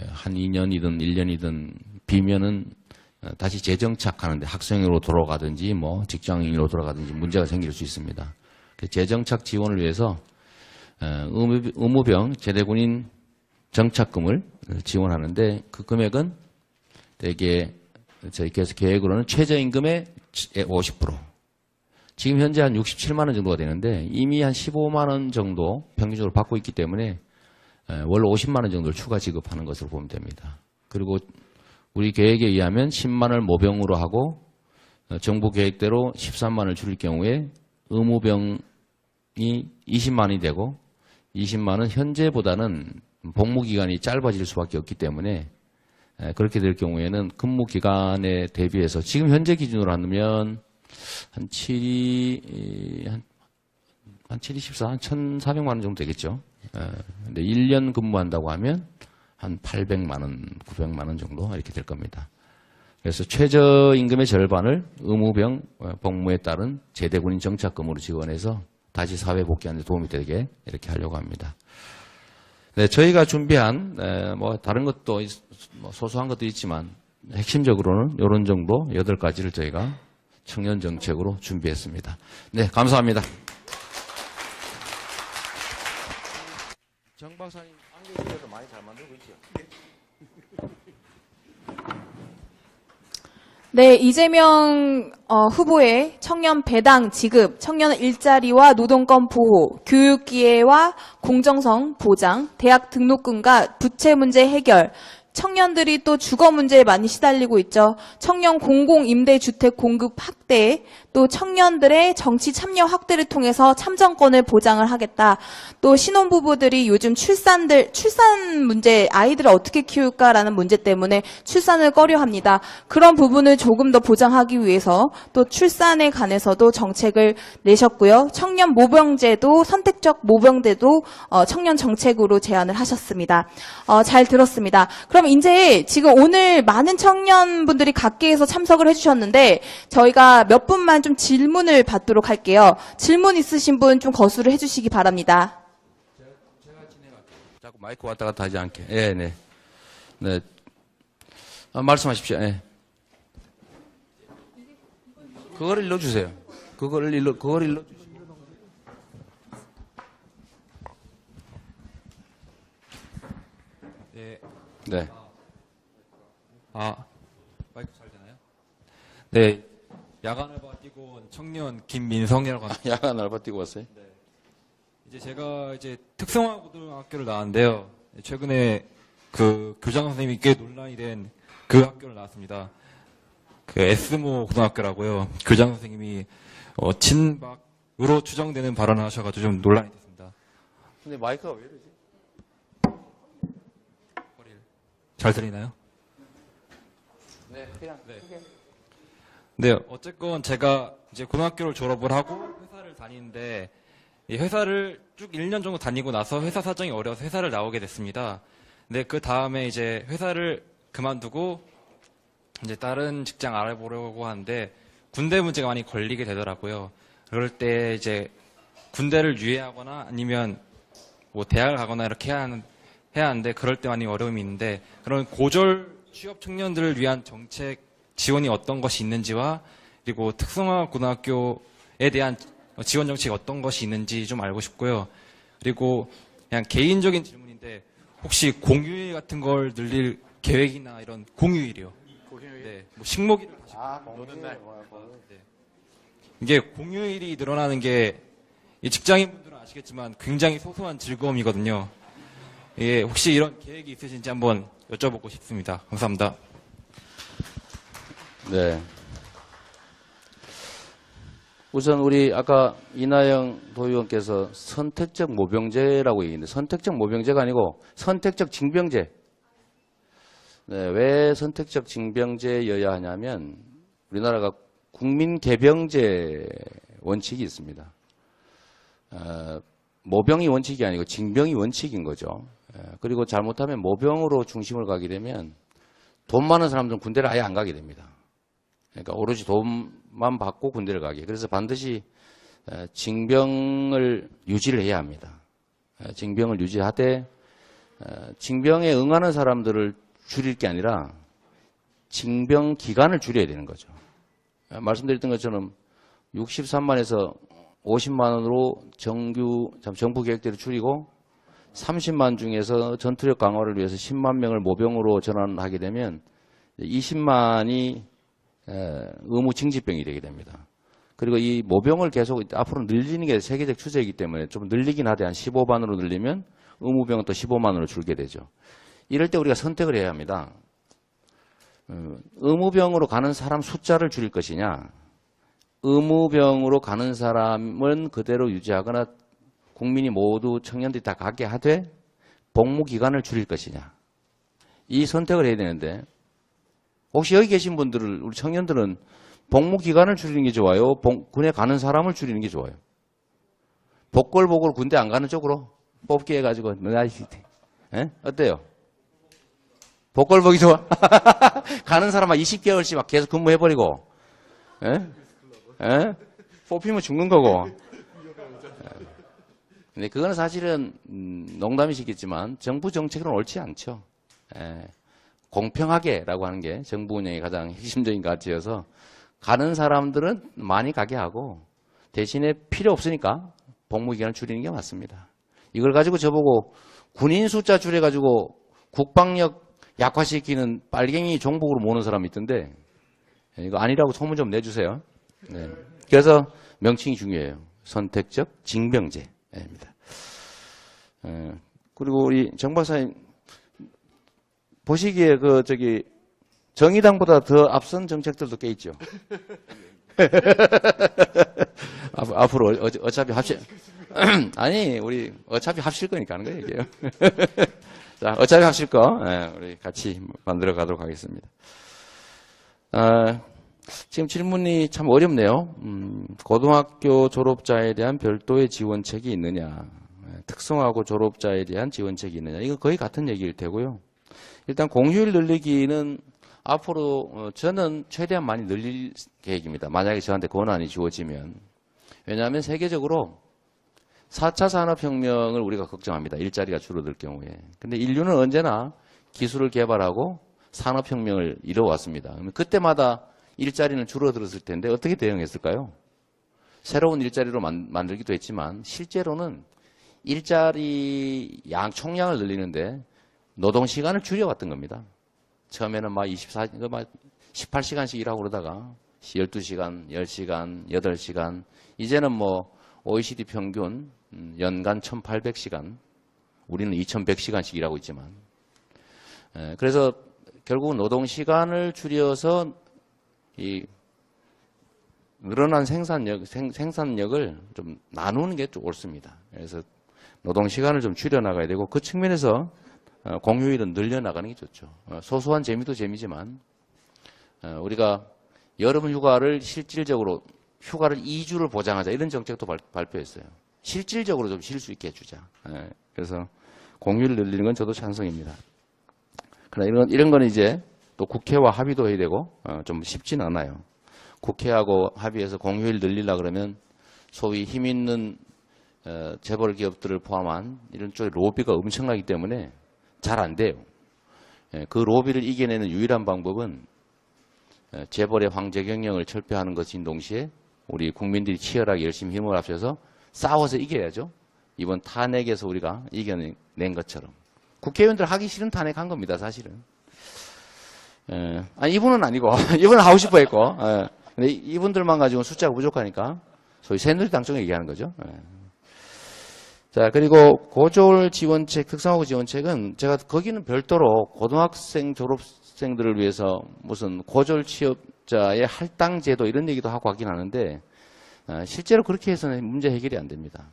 한 2년이든 1년이든 비면은 다시 재정착하는데 학생으로 돌아가든지 뭐 직장인으로 돌아가든지 문제가 생길 수 있습니다. 재정착 지원을 위해서 의무병 제대군인 정착금을 지원하는데 그 금액은 대개 저희께서 계획으로는 최저임금의 50%. 지금 현재 한 67만 원 정도가 되는데 이미 한 15만 원 정도 평균적으로 받고 있기 때문에 월 50만 원 정도를 추가 지급하는 것으로 보면 됩니다. 그리고 우리 계획에 의하면 10만 원을 모병으로 하고 정부 계획대로 13만 원을 줄일 경우에 의무병이 20만 원이 되고 20만 원 현재보다는 복무 기간이 짧아질 수밖에 없기 때문에 그렇게 될 경우에는 근무 기간에 대비해서 지금 현재 기준으로 하면 한 한 7, 24, 한 1,400만 원 정도 되겠죠. 근데 1년 근무한다고 하면 한 800만 원, 900만 원 정도 이렇게 될 겁니다. 그래서 최저임금의 절반을 의무병 복무에 따른 제대군인 정착금으로 지원해서 다시 사회 복귀하는 데 도움이 되게 이렇게 하려고 합니다. 네, 저희가 준비한 뭐 다른 것도 뭐 소소한 것도 있지만 핵심적으로는 이런 정도 8가지를 저희가 청년 정책으로 준비했습니다. 네, 감사합니다. 정 박사님 안경도 많이 잘 만들고 있죠? 네, 이재명 후보의 청년 배당 지급, 청년 일자리와 노동권 보호, 교육 기회와 공정성 보장, 대학 등록금과 부채 문제 해결, 청년들이 또 주거 문제에 많이 시달리고 있죠. 청년 공공임대주택 공급 확대, 또 청년들의 정치 참여 확대를 통해서 참정권을 보장을 하겠다. 또 신혼부부들이 요즘 출산 문제, 아이들을 어떻게 키울까라는 문제 때문에 출산을 꺼려합니다. 그런 부분을 조금 더 보장하기 위해서 또 출산에 관해서도 정책을 내셨고요. 청년 모병제도, 선택적 모병제도 청년 정책으로 제안을 하셨습니다. 잘 들었습니다. 그럼 이제 지금 오늘 많은 청년분들이 각계에서 참석을 해주셨는데 저희가 몇 분만 좀 질문을 받도록 할게요. 질문 있으신 분 좀 거수를 해주시기 바랍니다. 제가 진행할게요. 자꾸 마이크 왔다 갔다 하지 않게. 예, 네. 네. 말씀하십시오. 예. 그거를 일러주세요. 그거를 일러주세요. 네. 네. 마이크 잘 되나요? 네. 야간 알바 뛰고 온 청년 김민성이라고 합니다. 야간 알바 뛰고 왔어요? 이제 제가 특성화 고등학교를 나왔는데요. 최근에 그 교장 선생님이 꽤 논란이 된 그 학교를 나왔습니다. 그 에스모 고등학교라고요. 교장 선생님이 친박으로 추정되는 발언을 하셔가지고 좀 논란이 됐습니다. 근데 마이크가 왜 이러지? 잘 들리나요? 네, 그냥. 네, 어쨌건 제가 이제 고등학교를 졸업을 하고 회사를 다니는데 이 회사를 쭉 1년 정도 다니고 나서 회사 사정이 어려워서 회사를 나오게 됐습니다. 근데 그 다음에 이제 회사를 그만두고 이제 다른 직장 알아보려고 하는데 군대 문제가 많이 걸리게 되더라고요. 그럴 때 이제 군대를 유예하거나 아니면 뭐 대학을 가거나 이렇게 해야 하는데 그럴 때 많이 어려움이 있는데 그런 고졸 취업 청년들을 위한 정책 지원이 어떤 것이 있는지와 그리고 특성화 고등학교에 대한 지원 정책이 어떤 것이 있는지 좀 알고 싶고요. 그리고 그냥 개인적인 질문인데 혹시 공휴일 같은 걸 늘릴 계획이나 이런 공휴일이요? 네, 뭐 식목일을 다시 노는 날. 네. 이게 공휴일이 늘어나는 게 이 직장인분들은 아시겠지만 굉장히 소소한 즐거움이거든요. 예, 혹시 이런 계획이 있으신지 한번 여쭤보고 싶습니다. 감사합니다. 네. 우선 우리 아까 이나영 도의원께서 선택적 모병제라고 얘기했는데 선택적 모병제가 아니고 선택적 징병제. 네, 왜 선택적 징병제여야 하냐면 우리나라가 국민개병제 원칙이 있습니다. 모병이 원칙이 아니고 징병이 원칙인 거죠. 그리고 잘못하면 모병으로 중심을 가게 되면 돈 많은 사람들은 군대를 아예 안 가게 됩니다. 그러니까 오로지 돈만 받고 군대를 가게. 그래서 반드시 징병을 유지를 해야 합니다. 징병을 유지하되 징병에 응하는 사람들을 줄일 게 아니라 징병 기간을 줄여야 되는 거죠. 말씀드렸던 것처럼 63만에서 50만원으로 정부 계획대로 줄이고 30만 중에서 전투력 강화를 위해서 10만 명을 모병으로 전환하게 되면 20만이 의무 징집병이 되게 됩니다. 그리고 이 모병을 계속 앞으로 늘리는 게 세계적 추세이기 때문에 좀 늘리긴 하되 한 15만으로 늘리면 의무병은 또 15만으로 줄게 되죠. 이럴 때 우리가 선택을 해야 합니다. 의무병으로 가는 사람 숫자를 줄일 것이냐, 의무병으로 가는 사람은 그대로 유지하거나 국민이 모두 청년들이 다 가게 하되 복무 기간을 줄일 것이냐. 이 선택을 해야 되는데 혹시 여기 계신 분들은 우리 청년들은 복무 기간을 줄이는 게 좋아요? 군에 가는 사람을 줄이는 게 좋아요? 복골복골 군대 안 가는 쪽으로 뽑기 해가지고 예? 어때요? 복골복이 좋아? 가는 사람만 20개월씩 막 계속 근무해버리고 예? 예? 뽑히면 죽는 거고. 근데 그거는 사실은 농담이시겠지만 정부 정책은 옳지 않죠. 예. 공평하게라고 하는 게 정부 운영의 가장 핵심적인 가치여서 가는 사람들은 많이 가게 하고 대신에 필요 없으니까 복무기간을 줄이는 게 맞습니다. 이걸 가지고 저보고 군인 숫자 줄여가지고 국방력 약화시키는 빨갱이 종북으로 모는 사람이 있던데 이거 아니라고 소문 좀 내주세요. 네. 그래서 명칭이 중요해요. 선택적 징병제입니다. 그리고 우리 정 박사님 보시기에 정의당보다 더 앞선 정책들도 꽤 있죠. 앞으로 어차피 합칠 아니 우리 어차피 합칠 거니까 하는 거예요. 얘기예요. 자, 어차피 합칠 거 우리 같이 만들어 가도록 하겠습니다. 지금 질문이 참 어렵네요. 고등학교 졸업자에 대한 별도의 지원책이 있느냐, 특성화고 졸업자에 대한 지원책이 있느냐, 이거 거의 같은 얘기일 테고요. 일단 공휴일 늘리기는 앞으로 저는 최대한 많이 늘릴 계획입니다. 만약에 저한테 권한이 주어지면. 왜냐하면 세계적으로 4차 산업혁명을 우리가 걱정합니다. 일자리가 줄어들 경우에. 근데 인류는 언제나 기술을 개발하고 산업혁명을 이뤄왔습니다. 그러면 그때마다 일자리는 줄어들었을 텐데 어떻게 대응했을까요? 새로운 일자리로 만들기도 했지만 실제로는 일자리 총량을 늘리는데 노동시간을 줄여왔던 겁니다. 처음에는 18시간씩 일하고 그러다가 12시간, 10시간, 8시간, 이제는 OECD 평균 연간 1800시간, 우리는 2100시간씩 일하고 있지만, 그래서 결국은 노동시간을 줄여서 이 늘어난 생산력을 좀 나누는 게 좀 옳습니다. 그래서 노동시간을 좀 줄여나가야 되고 그 측면에서 공휴일은 늘려나가는 게 좋죠. 소소한 재미도 재미지만 우리가 여름 휴가를 실질적으로 휴가를 2주를 보장하자 이런 정책도 발표했어요. 실질적으로 좀 쉴 수 있게 해주자. 그래서 공휴일 늘리는 건 저도 찬성입니다. 그러나 이런 건 이제 또 국회와 합의도 해야 되고 좀 쉽진 않아요. 국회하고 합의해서 공휴일 늘리려고 그러면 소위 힘 있는 재벌 기업들을 포함한 이런 쪽에 로비가 엄청나기 때문에 잘 안 돼요. 그 로비를 이겨내는 유일한 방법은 재벌의 황제 경영을 철폐하는 것인 동시에 우리 국민들이 치열하게 열심히 힘을 합쳐서 싸워서 이겨야죠. 이번 탄핵에서 우리가 이겨낸 것처럼. 국회의원들 하기 싫은 탄핵한 겁니다, 사실은. 아니, 이분은 아니고, 이분은 하고 싶어 했고, 근데 이분들만 가지고는 숫자가 부족하니까, 소위 새누리당 쪽에 얘기하는 거죠. 자, 그리고 고졸 지원책, 특성화고 지원책은 제가 거기는 별도로 고등학생 졸업생들을 위해서 무슨 고졸 취업자의 할당 제도 이런 얘기도 하고 하긴 하는데, 실제로 그렇게 해서는 문제 해결이 안 됩니다.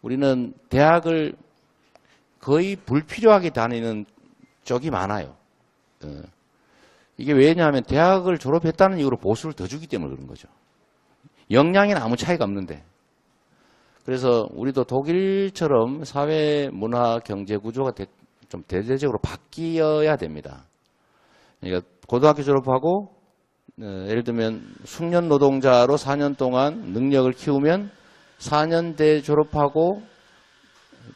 우리는 대학을 거의 불필요하게 다니는 쪽이 많아요. 이게 왜냐하면 대학을 졸업했다는 이유로 보수를 더 주기 때문에 그런 거죠. 역량에는 아무 차이가 없는데. 그래서 우리도 독일처럼 사회, 문화, 경제 구조가 좀 대대적으로 바뀌어야 됩니다. 그러니까 고등학교 졸업하고 예를 들면 숙련 노동자로 4년 동안 능력을 키우면 4년대 졸업하고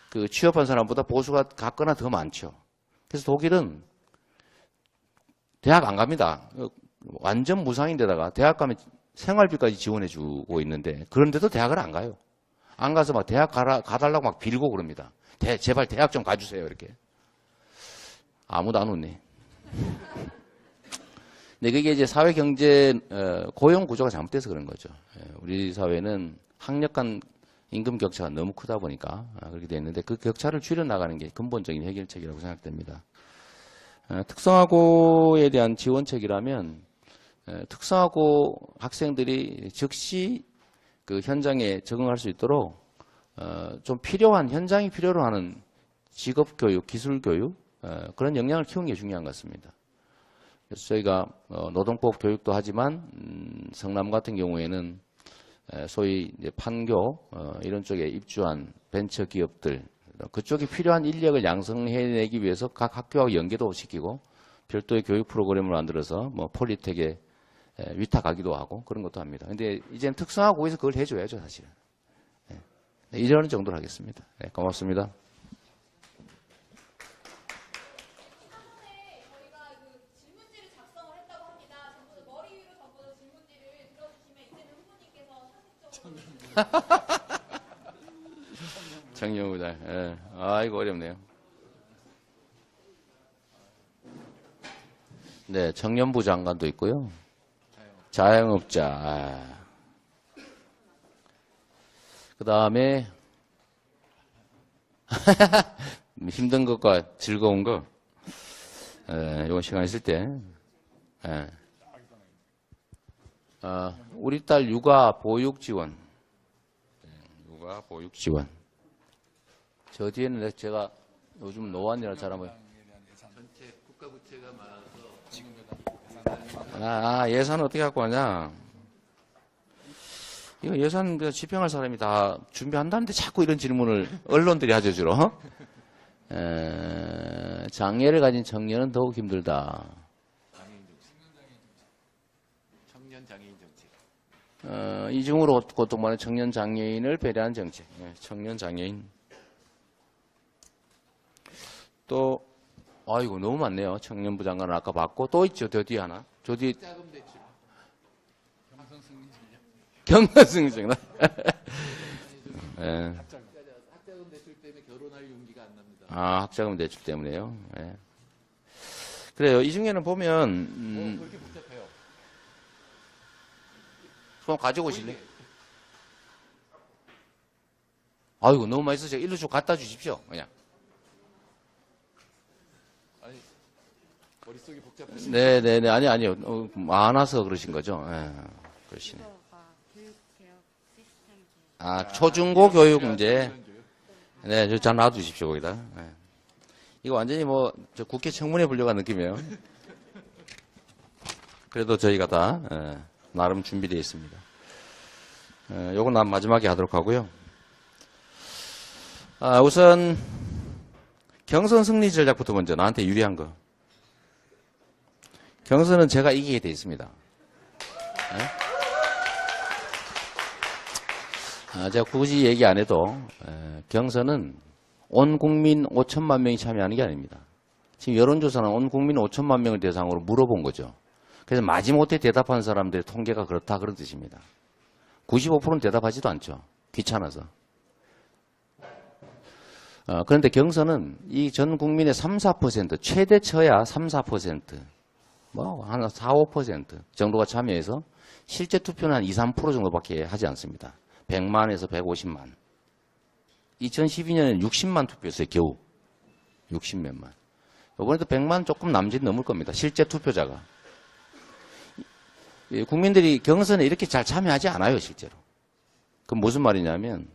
그 취업한 사람보다 보수가 같거나 더 많죠. 그래서 독일은 대학 안 갑니다. 완전 무상인데다가 대학 가면 생활비까지 지원해주고 있는데 그런데도 대학을 안 가요. 안 가서 막 대학 가달라고 막 빌고 그럽니다. 제발 대학 좀 가주세요. 이렇게. 아무도 안 웃네. 근데 그게 이제 사회 경제 고용 구조가 잘못돼서 그런 거죠. 우리 사회는 학력 간 임금 격차가 너무 크다 보니까 그렇게 돼 있는데 그 격차를 줄여나가는 게 근본적인 해결책이라고 생각됩니다. 특성화고에 대한 지원책이라면 특성화고 학생들이 즉시 그 현장에 적응할 수 있도록 좀 필요한 현장이 필요로 하는 직업 교육, 기술 교육 그런 역량을 키우는 게 중요한 것 같습니다. 그래서 저희가 노동법 교육도 하지만 성남 같은 경우에는 소위 이제 판교 이런 쪽에 입주한 벤처 기업들 그쪽에 필요한 인력을 양성해내기 위해서 각 학교하고 연계도 시키고 별도의 교육 프로그램을 만들어서 뭐 폴리텍에 위탁하기도 하고 그런 것도 합니다. 근데 이제는 특성화고 거기서 그걸 해줘야죠, 사실은. 이러는 정도로 하겠습니다. 네, 고맙습니다. 청년부장, 예. 아이고, 어렵네요. 네, 청년부 장관도 있고요. 자영업자. 그 다음에, 힘든 것과 즐거운 거, 이건 시간 있을 때, 우리 딸 육아 보육 지원. 육아 보육 지원. 저 뒤에는 제가 요즘 노안이라 잘 한번. 전체 국가 부채가 많아서 예산 어떻게 갖고 하냐. 이거 예산 집행할 사람이 다 준비한다는데 자꾸 이런 질문을 언론들이 하죠, 주로. 장애를 가진 청년은 더욱 힘들다. 청년 장애인 정책. 이중으로 고통받는 청년 장애인을 배려하는 정책. 청년 장애인. 또, 아이고, 너무 많네요. 청년부 장관은 아까 봤고, 또 있죠, 저 뒤에 하나. 저 뒤에. 자금 대출. 경선승리증. 학자금 대출 때문에 결혼할 용기가 안 납니다. 학자금 대출 때문에요. 예. 그래요. 이 중에는 보면, 그렇게 복잡해요. 그럼 가지고 오실래? 아이고, 너무 맛있어. 제가 일로 쭉 갖다 주십시오. 그냥. 머릿속이 복잡하시 네네네. 아니요. 많아서 그러신 거죠. 예. 그러시네. 초중고 교육 문제. 네, 잘 놔두십시오, 거기다. 예. 이거 완전히 저 국회 청문회 불려간 느낌이에요. 그래도 저희가 다, 나름 준비되어 있습니다. 요건 난 마지막에 하도록 하고요. 우선, 경선 승리 전략부터 먼저 나한테 유리한 거. 경선은 제가 이기게 돼 있습니다. 제가 굳이 얘기 안 해도 경선은 온 국민 5천만 명이 참여하는 게 아닙니다. 지금 여론조사는 온 국민 5천만 명을 대상으로 물어본 거죠. 그래서 마지못해 대답한 사람들의 통계가 그렇다 그런 뜻입니다. 95%는 대답하지도 않죠. 귀찮아서. 그런데 경선은 이 전 국민의 3, 4% 최대 쳐야 3, 4% 한 4, 5% 정도가 참여해서 실제 투표는 한 2, 3% 정도밖에 하지 않습니다. 100만에서 150만. 2012년에는 60만 투표였어요, 겨우. 60몇만. 이번에도 100만 조금 남짓 넘을 겁니다. 실제 투표자가. 국민들이 경선에 이렇게 잘 참여하지 않아요, 실제로. 그럼 무슨 말이냐면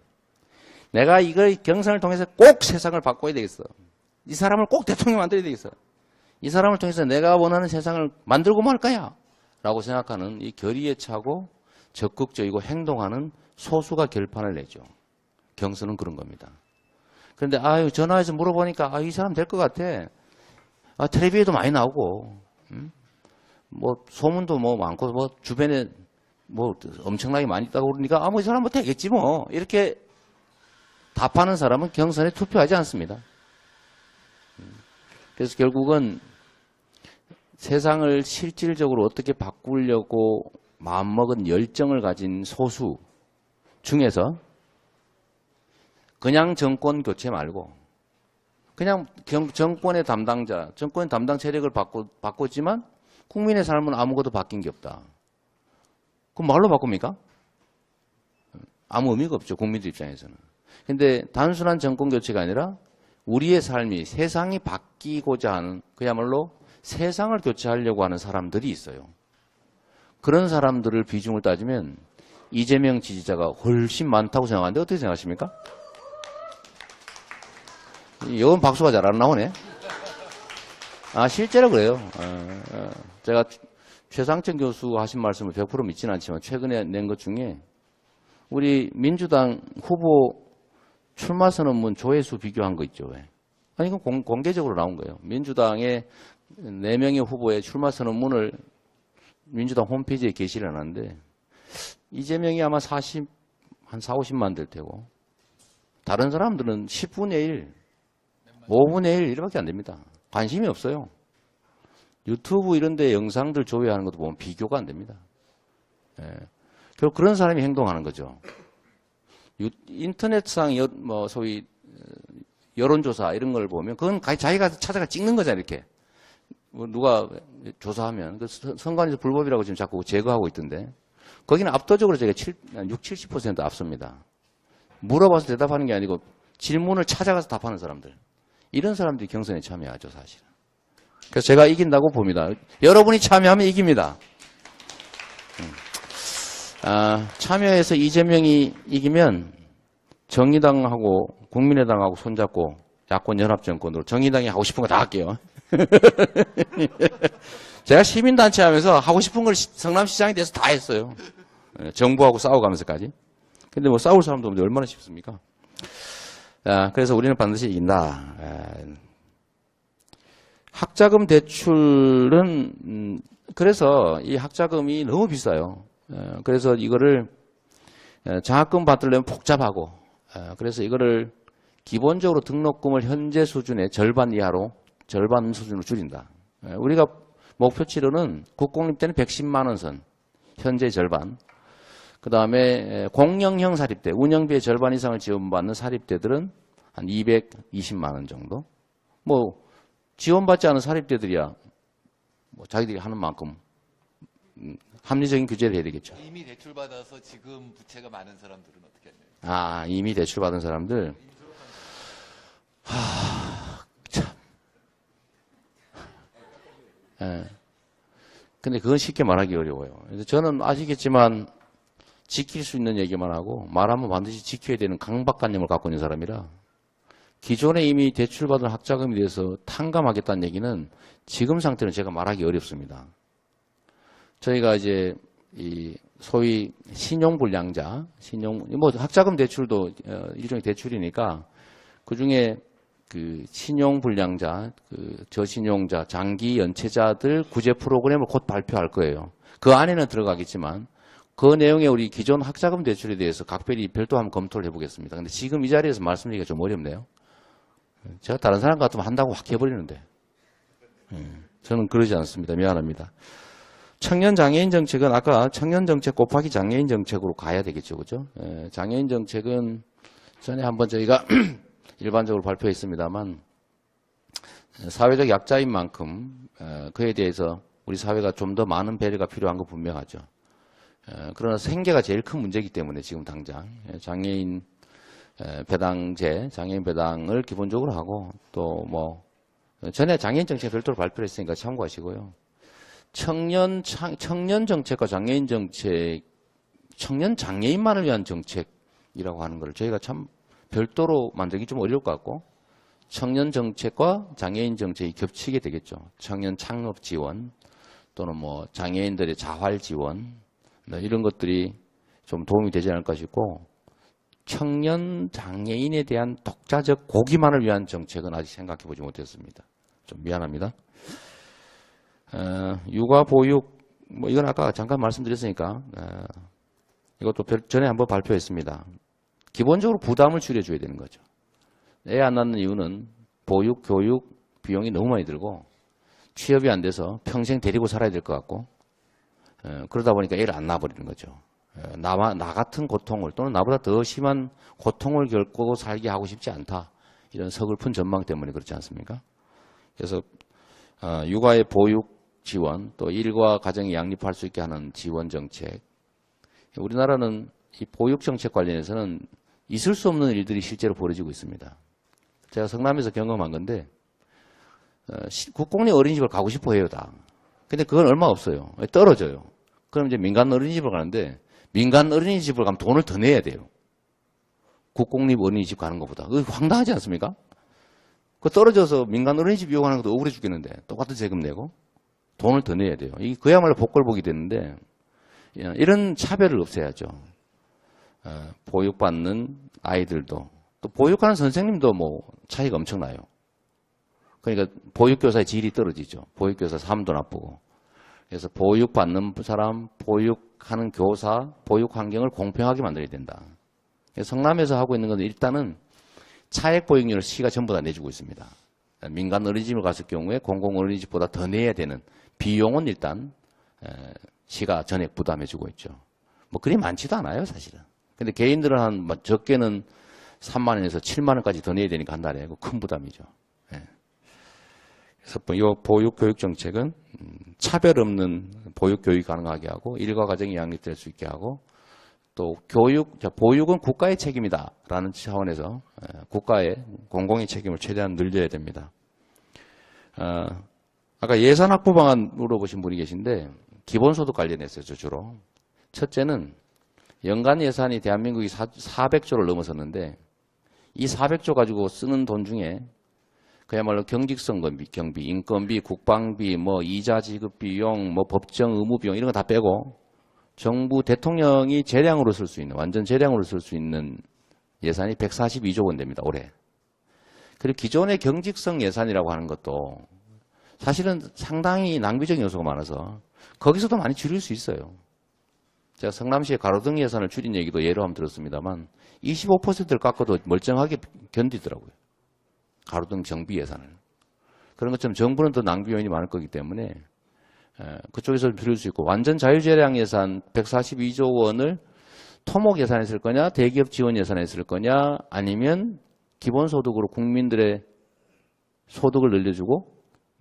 내가 이걸 경선을 통해서 꼭 세상을 바꿔야 되겠어. 이 사람을 꼭 대통령 만들어야 되겠어. 이 사람을 통해서 내가 원하는 세상을 만들고 말 거야. 라고 생각하는 이 결의에 차고 적극적이고 행동하는 소수가 결판을 내죠. 경선은 그런 겁니다. 그런데 전화해서 물어보니까 이 사람 될 것 같아. 텔레비에도 많이 나오고 소문도 많고 주변에 엄청나게 많이 있다고 그러니까 이 사람 되겠지 이렇게 답하는 사람은 경선에 투표하지 않습니다. 그래서 결국은 세상을 실질적으로 어떻게 바꾸려고 마음먹은 열정을 가진 소수 중에서 그냥 정권 교체 말고 그냥 정권의 담당자, 정권의 담당 세력을 바꿨지만 국민의 삶은 아무것도 바뀐 게 없다. 그럼 뭘로 바꿉니까? 아무 의미가 없죠. 국민들 입장에서는. 근데 단순한 정권 교체가 아니라 우리의 삶이 세상이 바뀌고자 하는 그야말로 세상을 교체하려고 하는 사람들이 있어요. 그런 사람들을 비중을 따지면 이재명 지지자가 훨씬 많다고 생각하는데 어떻게 생각하십니까? 이건 박수가 잘 안 나오네. 실제로 그래요. 제가 최상천 교수 하신 말씀을 100% 믿지는 않지만 최근에 낸 것 중에 우리 민주당 후보 출마 선언문 조회수 비교한 거 있죠. 왜? 아니, 이건 공개적으로 나온 거예요. 민주당의 4명의 후보의 출마 선언문을 민주당 홈페이지에 게시를 해놨는데, 이재명이 아마 한 4, 50만 될 테고, 다른 사람들은 10분의 1, 5분의 1 이렇게밖에 안 됩니다. 관심이 없어요. 유튜브 이런 데 영상들 조회하는 것도 보면 비교가 안 됩니다. 예. 결국 그런 사람이 행동하는 거죠. 인터넷상 소위 여론조사 이런 걸 보면 그건 자기가 찾아가 찍는 거잖아요. 이렇게 누가 조사하면 그 선관위에서 불법이라고 지금 자꾸 제거하고 있던데 거기는 압도적으로 제가 60-70% 앞섭니다. 물어봐서 대답하는 게 아니고 질문을 찾아가서 답하는 사람들, 이런 사람들이 경선에 참여하죠, 사실은. 그래서 제가 이긴다고 봅니다. 여러분이 참여하면 이깁니다. 참여해서 이재명이 이기면 정의당하고 국민의당하고 손잡고 야권 연합정권으로 정의당이 하고 싶은 거 다 할게요. 제가 시민단체 하면서 하고 싶은 걸 성남시장에 대해서 다 했어요. 정부하고 싸워가면서까지. 근데 뭐 싸울 사람도 없는데 얼마나 쉽습니까? 그래서 우리는 반드시 이긴다. 학자금 대출은 그래서 이 학자금이 너무 비싸요. 그래서 이거를 장학금 받으려면 복잡하고, 그래서 이거를 기본적으로 등록금을 현재 수준의 절반 이하로, 절반 수준으로 줄인다. 우리가 목표치로는 국공립 때는 110만 원 선, 현재 절반. 그 다음에 공영형 사립대, 운영비의 절반 이상을 지원받는 사립대들은 한 220만 원 정도. 뭐 지원받지 않은 사립대들이야 뭐 자기들이 하는 만큼 합리적인 규제를 해야 되겠죠. 이미 대출받아서 지금 부채가 많은 사람들은 어떻게 하나요? 이미 대출받은 사람들. 참. 근데 그건 쉽게 말하기 어려워요. 그래서 저는 아시겠지만 지킬 수 있는 얘기만 하고 말하면 반드시 지켜야 되는 강박관념을 갖고 있는 사람이라 기존에 이미 대출받은 학자금에 대해서 탕감하겠다는 얘기는 지금 상태는 제가 말하기 어렵습니다. 저희가 이제 이 소위 신용불량자, 뭐 학자금 대출도 일종의 대출이니까 그 중에 그 신용불량자, 그 저신용자, 장기 연체자들 구제 프로그램을 곧 발표할 거예요. 그 안에는 들어가겠지만 그 내용에 우리 기존 학자금 대출에 대해서 각별히 별도 한번 검토를 해보겠습니다. 근데 지금 이 자리에서 말씀드리기가 좀 어렵네요. 제가 다른 사람 같으면 한다고 확 해버리는데 저는 그러지 않습니다. 미안합니다. 청년 장애인 정책은 아까 청년 정책 곱하기 장애인 정책으로 가야 되겠죠, 그죠? 장애인 정책은 전에 한번 저희가 일반적으로 발표했습니다만 사회적 약자인 만큼 그에 대해서 우리 사회가 좀 더 많은 배려가 필요한 건 분명하죠. 그러나 생계가 제일 큰 문제이기 때문에 지금 당장 장애인 배당제, 장애인 배당을 기본적으로 하고 또 뭐 전에 장애인 정책 별도로 발표를 했으니까 참고하시고요. 청년 정책과 장애인 정책, 청년 장애인만을 위한 정책이라고 하는 걸 저희가 참 별도로 만들기 좀 어려울 것 같고 청년 정책과 장애인 정책이 겹치게 되겠죠. 청년 창업 지원 또는 뭐 장애인들의 자활 지원 이런 것들이 좀 도움이 되지 않을까 싶고 청년 장애인에 대한 독자적 고기만을 위한 정책은 아직 생각해 보지 못했습니다. 좀 미안합니다. 육아 보육 뭐 이건 아까 잠깐 말씀드렸으니까 이것도 전에 한번 발표했습니다. 기본적으로 부담을 줄여줘야 되는 거죠. 애 안 낳는 이유는 보육, 교육 비용이 너무 많이 들고 취업이 안 돼서 평생 데리고 살아야 될 것 같고 그러다 보니까 애를 안 낳아버리는 거죠. 나 같은 고통을 또는 나보다 더 심한 고통을 겪고 살게 하고 싶지 않다. 이런 서글픈 전망 때문에 그렇지 않습니까? 그래서 육아의 보육 지원 또 일과 가정이 양립할 수 있게 하는 지원 정책 우리나라는 이 보육 정책 관련해서는 있을 수 없는 일들이 실제로 벌어지고 있습니다. 제가 성남에서 경험한 건데 국공립 어린이집을 가고 싶어 해요 다. 근데 그건 얼마 없어요. 떨어져요. 그럼 이제 민간 어린이집을 가는데 민간 어린이집을 가면 돈을 더 내야 돼요. 국공립 어린이집 가는 것보다. 그거 황당하지 않습니까? 그 떨어져서 민간 어린이집 이용하는 것도 억울해 죽겠는데 똑같은 세금 내고 돈을 더 내야 돼요. 이게 그야말로 복걸복이 되는데 이런 차별을 없애야죠. 보육받는 아이들도 또 보육하는 선생님도 뭐 차이가 엄청나요. 그러니까 보육교사의 질이 떨어지죠. 보육교사 삶도 나쁘고. 그래서 보육받는 사람, 보육하는 교사, 보육 환경을 공평하게 만들어야 된다. 성남에서 하고 있는 건 일단은 차액 보육료를 시가 전부 다 내주고 있습니다. 민간 어린이집을 갔을 경우에 공공 어린이집보다 더 내야 되는 비용은 일단 시가 전액 부담해주고 있죠. 뭐 그리 많지도 않아요, 사실은. 근데 개인들은 한 적게는 3만 원에서 7만 원까지 더 내야 되니까 한 달에 그거 큰 부담이죠. 그래서 이 보육 교육 정책은 차별 없는 보육 교육이 가능하게 하고 일과 가정이 양립될 수 있게 하고 또 보육은 국가의 책임이다라는 차원에서 국가의 공공의 책임을 최대한 늘려야 됩니다. 아까 예산 확보 방안 물어보신 분이 계신데 기본소득 관련해서요, 주로. 첫째는 연간 예산이 대한민국이 400조를 넘어섰는데 이 400조 가지고 쓰는 돈 중에 그야말로 경직성 경비, 인건비, 국방비, 뭐 이자 지급 비용, 뭐 법정 의무 비용 이런 거 다 빼고 정부 대통령이 재량으로 쓸 수 있는 완전 재량으로 쓸 수 있는 예산이 142조 원 됩니다. 올해. 그리고 기존의 경직성 예산이라고 하는 것도 사실은 상당히 낭비적인 요소가 많아서 거기서도 많이 줄일 수 있어요. 제가 성남시의 가로등 예산을 줄인 얘기도 예로 한번 들었습니다만 25%를 깎아도 멀쩡하게 견디더라고요. 가로등 정비 예산을. 그런 것처럼 정부는 더 낭비 요인이 많을 거기 때문에 그쪽에서 줄일 수 있고 완전 자유재량 예산 142조 원을 토목 예산에 쓸 거냐 대기업 지원 예산에 쓸 거냐 아니면 기본소득으로 국민들의 소득을 늘려주고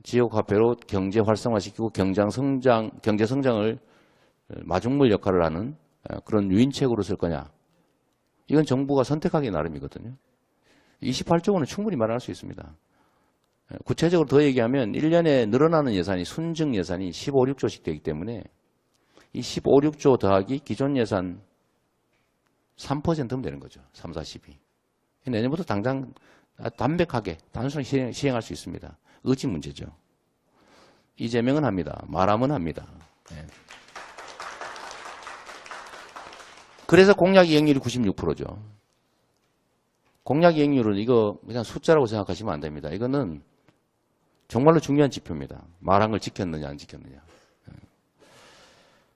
지역화폐로 경제 활성화시키고 경제 성장을 마중물 역할을 하는 그런 유인책으로 쓸 거냐. 이건 정부가 선택하기 나름이거든요. 28조 원은 충분히 마련할 수 있습니다. 구체적으로 더 얘기하면 1년에 늘어나는 예산이 순증 예산이 15, 16조씩 되기 때문에 이 15, 16조 더하기 기존 예산 3%면 되는 거죠. 3, 4, 12. 내년부터 당장 담백하게 단순히 시행할 수 있습니다. 의지 문제죠. 이재명은 합니다. 말하면 합니다. 네. 그래서 공약 이행률이 96%죠. 공약 이행률은 이거 그냥 숫자라고 생각하시면 안 됩니다. 이거는 정말로 중요한 지표입니다. 말한 걸 지켰느냐 안 지켰느냐.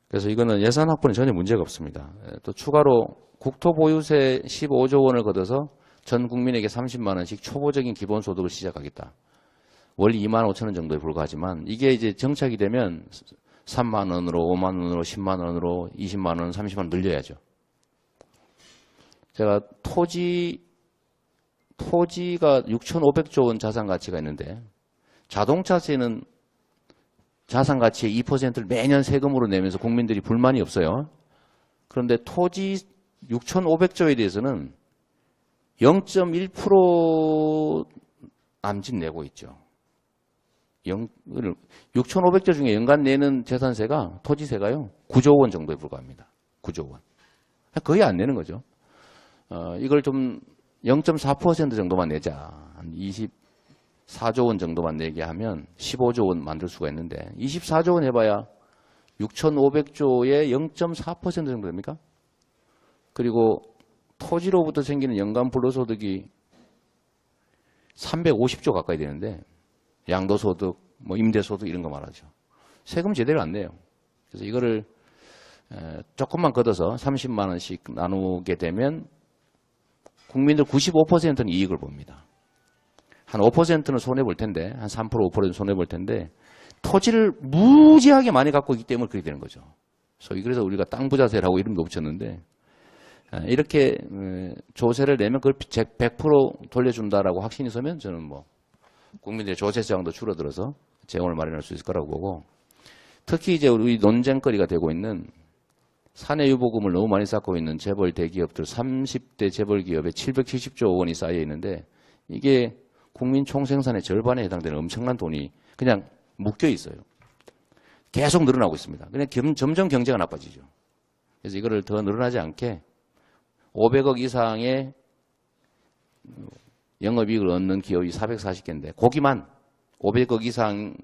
그래서 이거는 예산 확보는 전혀 문제가 없습니다. 또 추가로 국토보유세 15조 원을 걷어서 전 국민에게 30만 원씩 초보적인 기본소득을 시작하겠다. 월 2만 5천 원 정도에 불과하지만 이게 이제 정착이 되면 3만 원으로 5만 원으로 10만 원으로 20만 원 30만 원 늘려야죠. 제가 토지가 6,500조 원 자산 가치가 있는데 자동차세는 자산 가치의 2%를 매년 세금으로 내면서 국민들이 불만이 없어요. 그런데 토지 6,500조에 대해서는 0.1% 남짓 내고 있죠. 6,500조 중에 연간 내는 재산세가 토지세가요 9조 원 정도에 불과합니다. 9조 원. 거의 안 내는 거죠. 이걸 좀 0.4% 정도만 내자. 한 24조 원 정도만 내게 하면 15조 원 만들 수가 있는데 24조 원 해봐야 6,500조의 0.4% 정도 됩니까? 그리고 토지로부터 생기는 연간 불로소득이 350조 가까이 되는데 양도소득, 뭐 임대소득 이런 거 말하죠. 세금 제대로 안 내요. 그래서 이거를 조금만 걷어서 30만 원씩 나누게 되면 국민들 95%는 이익을 봅니다. 한 5%는 손해볼 텐데 한 3%, 5%는 손해볼 텐데 토지를 무지하게 많이 갖고 있기 때문에 그렇게 되는 거죠. 그래서 우리가 땅 부자세라고 이름도 붙였는데 이렇게 조세를 내면 그걸 100% 돌려준다라고 확신이 서면 저는 뭐 국민들의 조세 저항도 줄어들어서 재원을 마련할 수 있을 거라고 보고 특히 이제 우리 논쟁거리가 되고 있는 사내 유보금을 너무 많이 쌓고 있는 재벌 대기업들 30대 재벌 기업에 770조 원이 쌓여 있는데 이게 국민 총생산의 절반에 해당되는 엄청난 돈이 그냥 묶여 있어요. 계속 늘어나고 있습니다. 그냥 점점 경제가 나빠지죠. 그래서 이거를 더 늘어나지 않게 500억 이상의 영업이익을 얻는 기업이 440개인데 거기만 500억 이상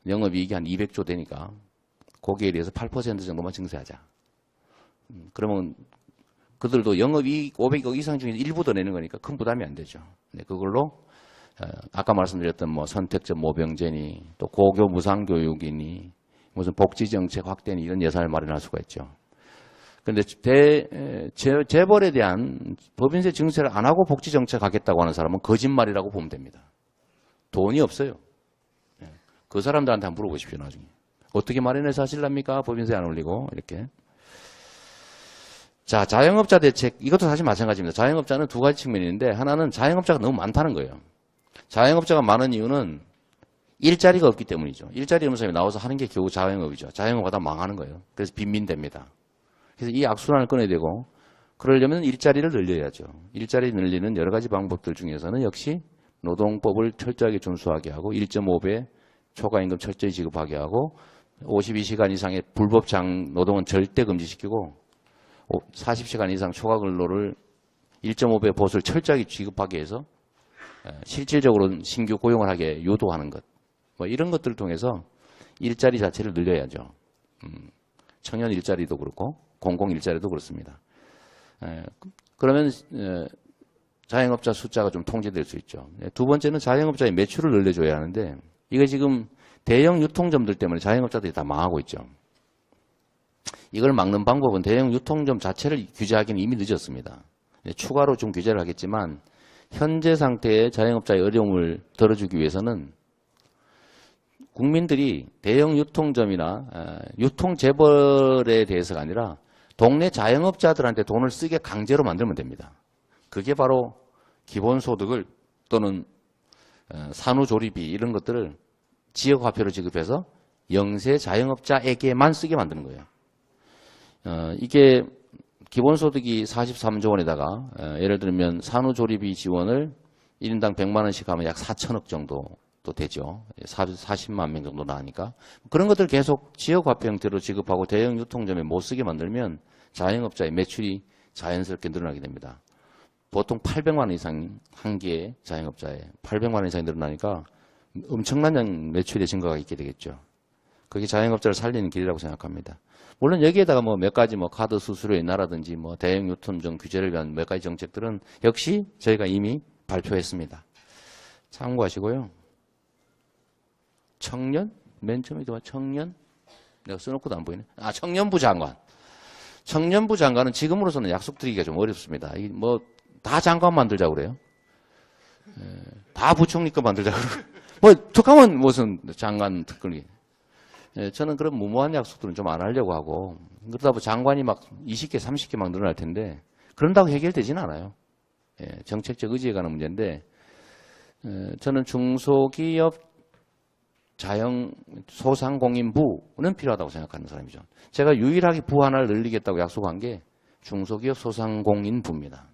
영업이익이 한 200조 되니까 거기에 대해서 8% 정도만 증세하자. 그러면 그들도 영업이익 500억 이상 중에 일부 더 내는 거니까 큰 부담이 안 되죠. 네, 그걸로 아까 말씀드렸던 뭐 선택적 모병제니 또 고교 무상교육이니 무슨 복지정책 확대니 이런 예산을 마련할 수가 있죠. 그런데 재벌에 대한 법인세 증세를 안 하고 복지정책 하겠다고 하는 사람은 거짓말이라고 보면 됩니다. 돈이 없어요. 그 사람들한테 한번 물어보십시오, 나중에. 어떻게 마련해서 하실랍니까? 법인세 안 올리고, 이렇게. 자, 자영업자 대책. 이것도 사실 마찬가지입니다. 자영업자는 두 가지 측면이 있는데, 하나는 자영업자가 너무 많다는 거예요. 자영업자가 많은 이유는 일자리가 없기 때문이죠. 일자리 없는 사람이 나와서 하는 게 겨우 자영업이죠. 자영업하다 망하는 거예요. 그래서 빈민됩니다. 그래서 이 악순환을 끊어야 되고, 그러려면 일자리를 늘려야죠. 일자리 늘리는 여러 가지 방법들 중에서는 역시 노동법을 철저하게 준수하게 하고 1.5배 초과임금 철저히 지급하게 하고 52시간 이상의 불법 노동은 절대 금지시키고 40시간 이상 초과 근로를 1.5배 보수를 철저하게 지급하게 해서 실질적으로 신규 고용을 하게 유도하는 것. 뭐 이런 것들을 통해서 일자리 자체를 늘려야죠. 청년 일자리도 그렇고 공공 일자리도 그렇습니다. 그러면 자영업자 숫자가 좀 통제될 수 있죠. 두 번째는 자영업자의 매출을 늘려줘야 하는데 이거 지금 대형 유통점들 때문에 자영업자들이 다 망하고 있죠. 이걸 막는 방법은 대형 유통점 자체를 규제하기는 이미 늦었습니다. 추가로 좀 규제를 하겠지만 현재 상태의 자영업자의 어려움을 덜어주기 위해서는 국민들이 대형 유통점이나 유통재벌에 대해서가 아니라 동네 자영업자들한테 돈을 쓰게 강제로 만들면 됩니다. 그게 바로 기본소득을 또는 산후조리비 이런 것들을 지역화폐로 지급해서 영세 자영업자에게만 쓰게 만드는 거예요. 이게 기본소득이 43조 원에다가 예를 들면 산후조리비 지원을 1인당 100만 원씩 하면 약 4천억 정도 또 되죠. 40만 명 정도 나니까. 그런 것들 계속 지역화폐 형태로 지급하고 대형 유통점에 못 쓰게 만들면 자영업자의 매출이 자연스럽게 늘어나게 됩니다. 보통 800만 원 이상 한 개의 자영업자에 800만 원 이상이 늘어나니까 엄청난 매출의 증가가 있게 되겠죠. 그게 자영업자를 살리는 길이라고 생각합니다. 물론 여기에다가 뭐 몇 가지 뭐 카드 수수료 인하라든지 뭐 대형 유통점 규제를 위한 몇 가지 정책들은 역시 저희가 이미 발표했습니다. 참고하시고요. 청년? 맨 처음에 청년? 내가 써놓고도 안 보이네. 청년부 장관. 청년부 장관은 지금으로서는 약속드리기가 좀 어렵습니다. 뭐 다 장관 만들자고 그래요. 다 부총리급 만들자고 그러고. 뭐 툭하면 무슨 장관 특권이. 저는 그런 무모한 약속들은 좀 안 하려고 하고 그러다 보면 장관이 막 20개, 30개 막 늘어날 텐데 그런다고 해결되지는 않아요. 정책적 의지에 관한 문제인데 저는 중소기업 소상공인부는 필요하다고 생각하는 사람이죠. 제가 유일하게 부 하나를 늘리겠다고 약속한 게 중소기업 소상공인부입니다.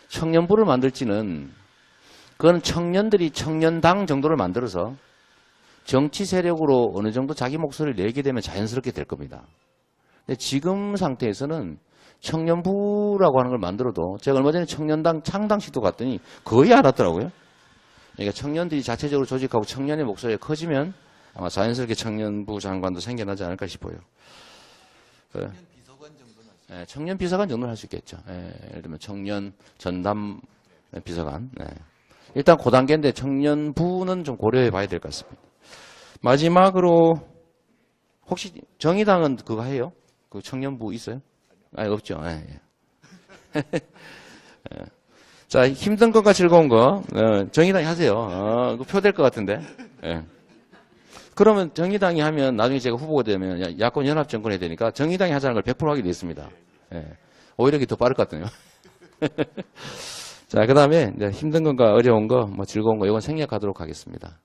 청년부를 만들지는 그건 청년들이 청년당 정도를 만들어서 정치 세력으로 어느 정도 자기 목소리를 내게 되면 자연스럽게 될 겁니다. 근데 지금 상태에서는 청년부라고 하는 걸 만들어도 제가 얼마 전에 청년당 창당식도 갔더니 거의 안 왔더라고요. 그러니까 청년들이 자체적으로 조직하고 청년의 목소리가 커지면 아마 자연스럽게 청년부 장관도 생겨나지 않을까 싶어요. 청년 비서관 정도는 청년 비서관 정도는 할 수 있겠죠. 예를 들면 청년 전담 비서관. 일단 그 단계인데 청년부는 좀 고려해 봐야 될 것 같습니다. 마지막으로 혹시 정의당은 그거 해요? 그 청년부 있어요? 없죠. 자, 힘든 것과 즐거운 거 정의당이 하세요. 그 표될 것 같은데. 그러면 정의당이 하면 나중에 제가 후보가 되면 야권 연합 정권이 되니까 정의당이 하자는 걸 100% 하게 돼 있습니다. 오히려 이게 더 빠를 것 같네요. 자, 그 다음에 힘든 것과 어려운 거, 뭐 즐거운 거 이건 생략하도록 하겠습니다.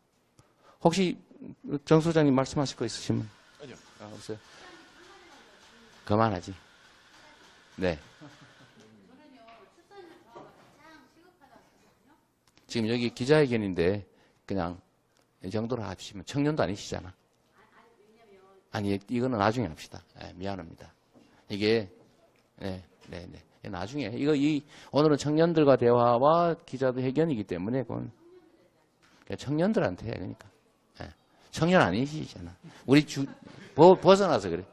혹시 정 소장님 말씀하실 거 있으시면? 아니요. 없어요. 그만하지. 네. 지금 여기 기자회견인데 그냥 이 정도로 하시면 청년도 아니시잖아. 아니 이거는 나중에 합시다. 미안합니다. 이게 나중에 오늘은 청년들과 대화와 기자들 회견이기 때문에 그건 청년들한테 해 그러니까 청년 아니시잖아. 우리 벗어나서 그래.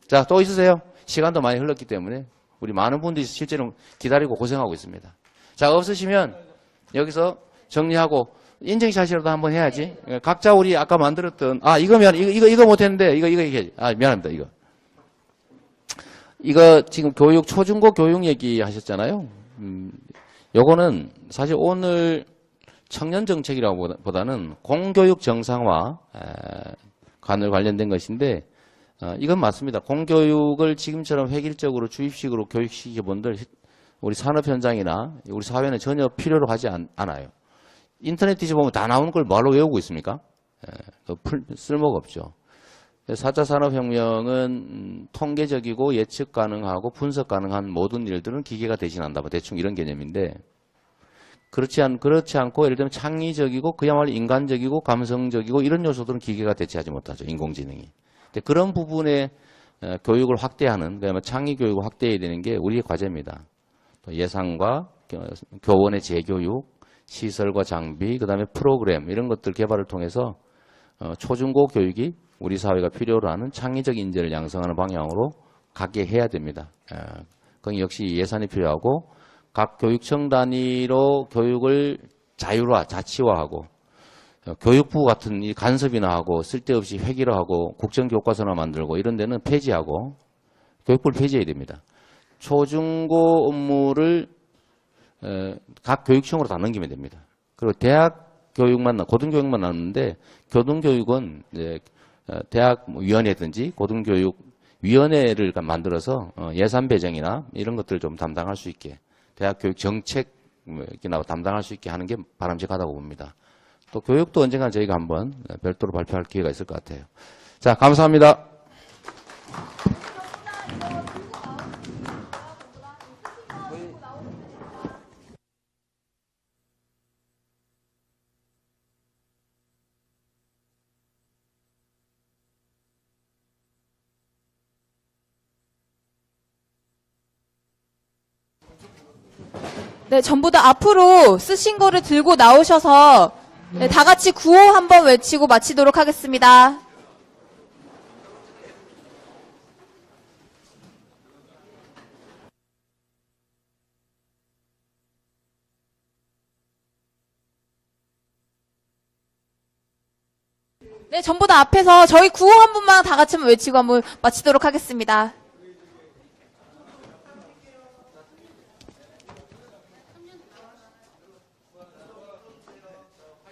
자, 또 있으세요? 시간도 많이 흘렀기 때문에 우리 많은 분들이 실제로 기다리고 고생하고 있습니다. 자, 없으시면 여기서 정리하고 인증샷이라도 한번 해야지. 각자 우리 아까 만들었던, 이거 못했는데, 이거 해야지. 미안합니다, 이거 지금 교육, 초중고 교육 얘기 하셨잖아요. 요거는 사실 오늘 청년 정책이라고 보다는 공교육 정상화 관련된 것인데, 이건 맞습니다. 공교육을 지금처럼 획일적으로 주입식으로 교육시키본들 우리 산업 현장이나 우리 사회는 전혀 필요로 하지 않아요. 인터넷 뒤져보면 다 나오는 걸 뭐로 외우고 있습니까? 쓸모가 없죠. 4차 산업혁명은 통계적이고 예측 가능하고 분석 가능한 모든 일들은 기계가 대신한다. 대충 이런 개념인데, 그렇지 않고 예를 들면 창의적이고 그야말로 인간적이고 감성적이고 이런 요소들은 기계가 대체하지 못하죠. 인공지능이. 근데 그런 부분에 교육을 확대하는, 그러면 창의 교육을 확대해야 되는 게 우리의 과제입니다. 또 예산과 교원의 재교육, 시설과 장비, 그 다음에 프로그램 이런 것들 개발을 통해서 초중고 교육이 우리 사회가 필요로 하는 창의적 인재를 양성하는 방향으로 가게 해야 됩니다. 그건 역시 예산이 필요하고 각 교육청 단위로 교육을 자율화, 자치화하고 교육부 같은 이 간섭이나 하고 쓸데없이 획일화하고 국정교과서나 만들고 이런 데는 폐지하고 교육부를 폐지해야 됩니다. 초중고 업무를 각 교육청으로 다 넘기면 됩니다. 그리고 대학 교육만, 고등교육만 남는데 교등교육은 이제 대학위원회든지 고등교육위원회를 만들어서 예산 배정이나 이런 것들을 좀 담당할 수 있게 대학교육 정책이나 담당할 수 있게 하는 게 바람직하다고 봅니다. 또 교육도 언젠가 저희가 한번 별도로 발표할 기회가 있을 것 같아요. 자, 감사합니다. 네, 전부 다 앞으로 쓰신 거를 들고 나오셔서 네, 다 같이 구호 한번 외치고 마치도록 하겠습니다. 네, 전부 다 앞에서 저희 구호 한 번만 다 같이 한번 외치고 한번 마치도록 하겠습니다.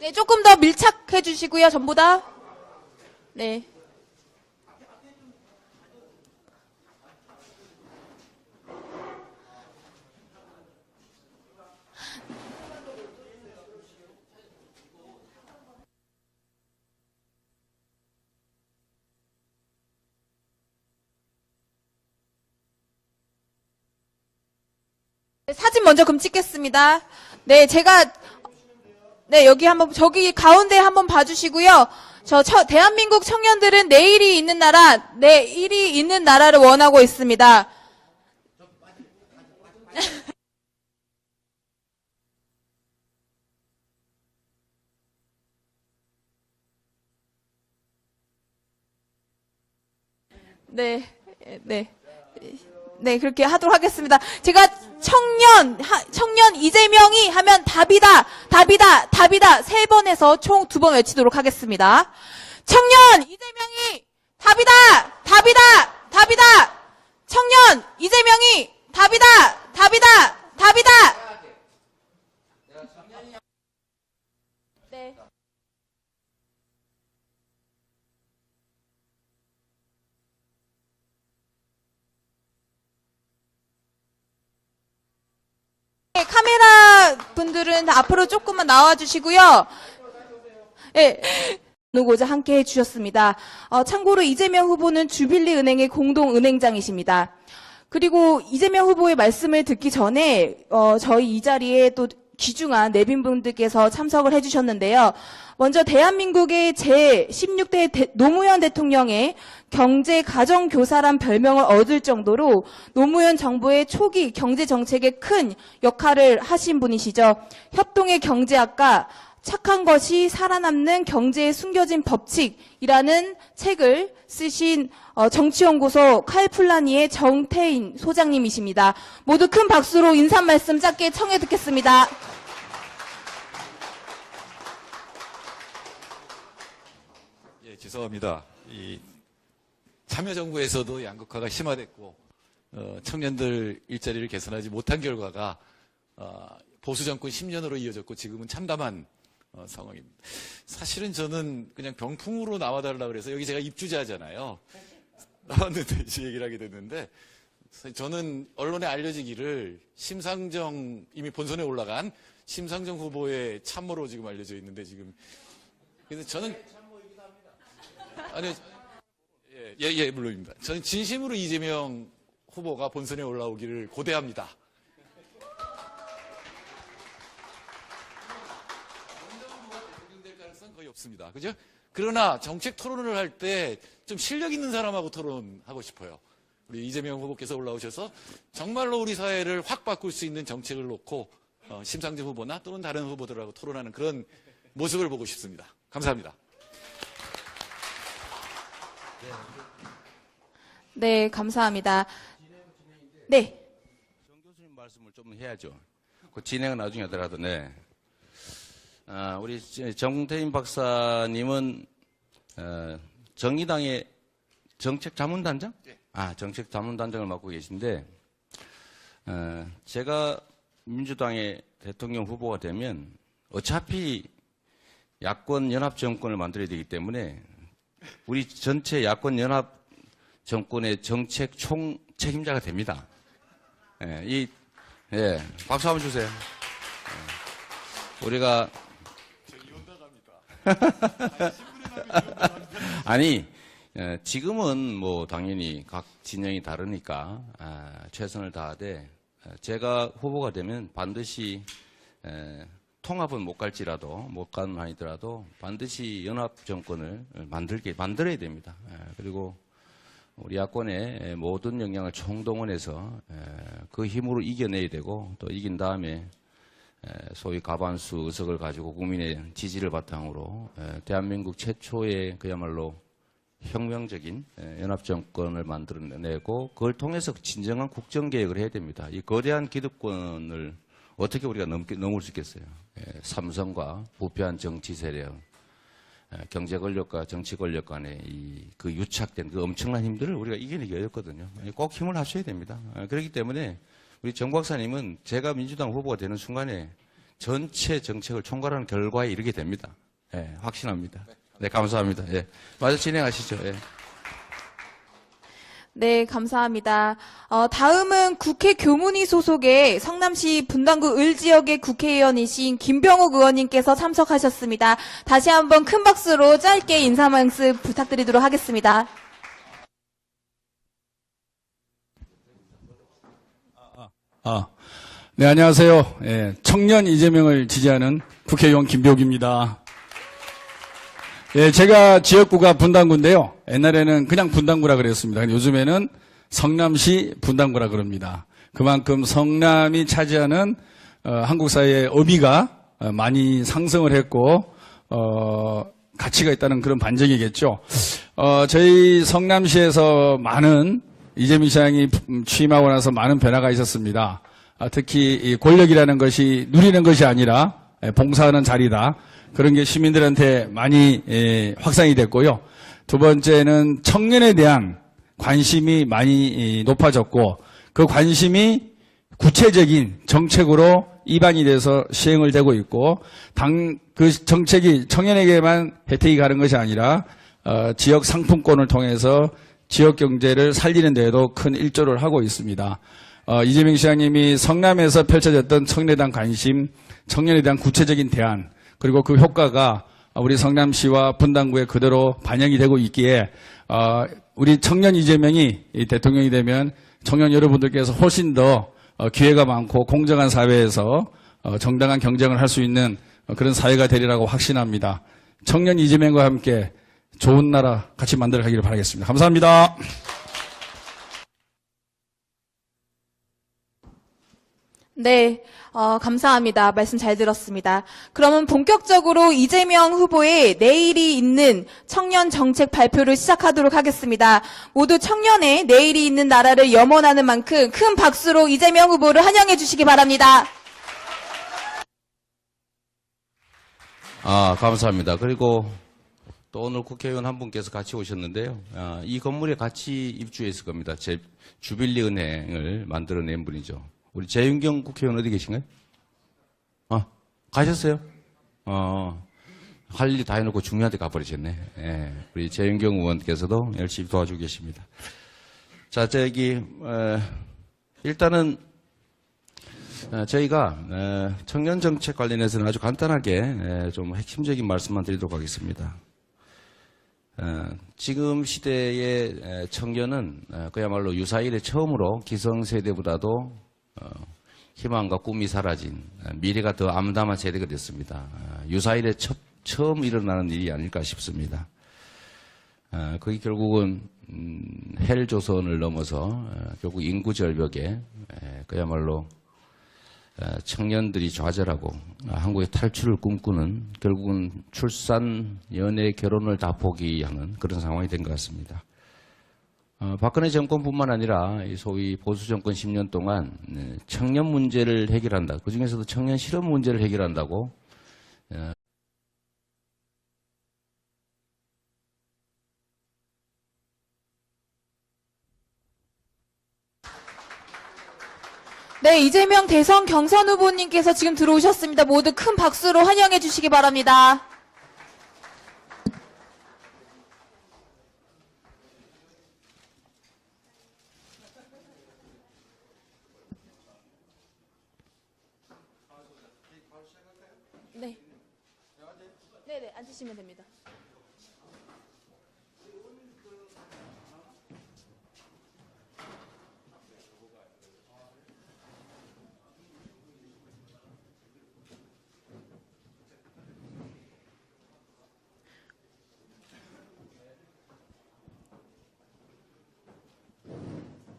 네, 조금 더 밀착해 주시고요, 전부 다. 네. 네, 사진 먼저 그럼 찍겠습니다. 네, 네, 여기 저기 가운데 한번 봐주시고요. 대한민국 청년들은 내일이 있는 나라를 원하고 있습니다. 네, 그렇게 하도록 하겠습니다. 제가 청년 이재명이 하면 답이다 세 번 해서 총 2번 외치도록 하겠습니다. 청년 이재명이 답이다. 청년 이재명이 답이다. 네. 카메라 분들은 앞으로 조금만 나와주시고요. 네. 누고자 함께 해주셨습니다. 참고로 이재명 후보는 주빌리 은행의 공동은행장이십니다. 그리고 이재명 후보의 말씀을 듣기 전에 저희 이 자리에 또 귀중한 내빈분들께서 참석을 해주셨는데요. 먼저 대한민국의 제16대 노무현 대통령의 경제 가정교사란 별명을 얻을 정도로 노무현 정부의 초기 경제 정책에 큰 역할을 하신 분이시죠. 협동의 경제학과 착한 것이 살아남는 경제에 숨겨진 법칙이라는 책을 쓰신 정치연구소 칼플라니의 정태인 소장님이십니다. 모두 큰 박수로 인사 말씀 짧게 청해 듣겠습니다. 예, 죄송합니다. 이 참여정부에서도 양극화가 심화됐고 청년들 일자리를 개선하지 못한 결과가 보수 정권 10년으로 이어졌고 지금은 참담한 상황입니다. 사실은 저는 그냥 병풍으로 나와달라 그래서 여기 제가 입주자잖아요. 나왔는데 이제 얘기를 하게 됐는데 저는 언론에 알려지기를 심상정 이미 본선에 올라간 심상정 후보의 참모로 지금 알려져 있는데 지금 그래서 저는 아니 예 물론입니다. 저는 진심으로 이재명 후보가 본선에 올라오기를 고대합니다. 될 가능성 거의 없습니다. 그죠? 그러나 정책 토론을 할 때 좀 실력 있는 사람하고 토론하고 싶어요. 우리 이재명 후보께서 올라오셔서 정말로 우리 사회를 확 바꿀 수 있는 정책을 놓고 심상정 후보나 또는 다른 후보들하고 토론하는 그런 모습을 보고 싶습니다. 감사합니다. 네, 감사합니다. 네. 정 교수님 말씀을 좀 해야죠. 그 진행은 나중에 하더라도, 네. 우리 정태인 박사님은 정의당의 정책자문단장? 정책 자문단장을 맡고 계신데 제가 민주당의 대통령 후보가 되면 어차피 야권 연합 정권을 만들어야 되기 때문에 우리 전체 야권 연합 정권의 정책 총 책임자가 됩니다. 박수 한번 주세요. 우리가 아니 지금은 뭐 당연히 각 진영이 다르니까 최선을 다하되 제가 후보가 되면 반드시 통합은 못 갈지라도 못 가는 한이더라도 반드시 연합 정권을 만들어야 됩니다. 그리고 우리 야권의 모든 역량을 총동원해서 그 힘으로 이겨내야 되고 또 이긴 다음에 소위 과반수 의석을 가지고 국민의 지지를 바탕으로 대한민국 최초의 그야말로 혁명적인 연합정권을 만들어내고 그걸 통해서 진정한 국정개혁을 해야 됩니다. 이 거대한 기득권을 어떻게 우리가 넘을 수 있겠어요? 삼성과 부패한 정치 세력, 경제 권력과 정치 권력 간의 그 유착된 그 엄청난 힘들을 우리가 이겨내기 어렵거든요. 꼭 힘을 합쳐야 됩니다. 그렇기 때문에 우리 정 박사님은 제가 민주당 후보가 되는 순간에 전체 정책을 총괄하는 결과에 이르게 됩니다. 확신합니다. 네, 감사합니다. 마저 진행하시죠. 네, 감사합니다. 다음은 국회 교문위 소속의 성남시 분당구 을지역의 국회의원이신 김병욱 의원님께서 참석하셨습니다. 다시 한번 큰 박수로 짧게 인사 말씀 부탁드리도록 하겠습니다. 네, 안녕하세요. 청년 이재명을 지지하는 국회의원 김병욱입니다. 제가 지역구가 분당구인데요. 옛날에는 그냥 분당구라 그랬습니다. 요즘에는 성남시 분당구라 그럽니다. 그만큼 성남이 차지하는 한국 사회의 의미가 많이 상승을 했고 가치가 있다는 그런 반증이겠죠. 저희 성남시에서 많은 이재명 시장이 취임하고 나서 많은 변화가 있었습니다. 특히 이 권력이라는 것이 누리는 것이 아니라 봉사하는 자리다. 그런 게 시민들한테 많이 확산이 됐고요. 두 번째는 청년에 대한 관심이 많이 높아졌고 그 관심이 구체적인 정책으로 입안이 돼서 시행을 되고 있고 그 정책이 청년에게만 혜택이 가는 것이 아니라 지역 상품권을 통해서 지역 경제를 살리는 데에도 큰 일조를 하고 있습니다. 이재명 시장님이 성남에서 펼쳐졌던 청년에 대한 관심, 청년에 대한 구체적인 대안, 그리고 그 효과가 우리 성남시와 분당구에 그대로 반영이 되고 있기에 우리 청년 이재명이 대통령이 되면 청년 여러분들께서 훨씬 더 기회가 많고 공정한 사회에서 정당한 경쟁을 할 수 있는 그런 사회가 되리라고 확신합니다. 청년 이재명과 함께 좋은 나라 같이 만들어 가기를 바라겠습니다. 감사합니다. 네, 감사합니다. 말씀 잘 들었습니다. 그러면 본격적으로 이재명 후보의 내일이 있는 청년 정책 발표를 시작하도록 하겠습니다. 모두 청년의 내일이 있는 나라를 염원하는 만큼 큰 박수로 이재명 후보를 환영해 주시기 바랍니다. 감사합니다. 그리고 또 오늘 국회의원 한 분께서 같이 오셨는데요. 이 건물에 같이 입주했을 겁니다. 제 주빌리 은행을 만들어낸 분이죠. 우리 재윤경 국회의원 어디 계신가요? 가셨어요? 할 일 다 해놓고 중요한 데 가버리셨네. 예, 우리 재윤경 의원께서도 열심히 도와주고 계십니다. 자, 일단은, 저희가, 청년 정책 관련해서는 아주 간단하게, 좀 핵심적인 말씀만 드리도록 하겠습니다. 지금 시대의 청년은 그야말로 유사일에 처음으로 기성세대보다도 희망과 꿈이 사라진 미래가 더 암담한 세대가 됐습니다. 유사일에 처음 일어나는 일이 아닐까 싶습니다. 그게 결국은 헬조선을 넘어서 결국 인구 절벽에 그야말로 청년들이 좌절하고 한국의 탈출을 꿈꾸는 결국은 출산, 연애, 결혼을 다 포기하는 그런 상황이 된 것 같습니다. 박근혜 정권뿐만 아니라 소위 보수 정권 10년 동안 청년 문제를 해결한다. 그중에서도 청년 실업 문제를 해결한다고 네, 이재명 대선 경선 후보님께서 지금 들어오셨습니다. 모두 큰 박수로 환영해 주시기 바랍니다. 네. 네네, 앉으시면 됩니다.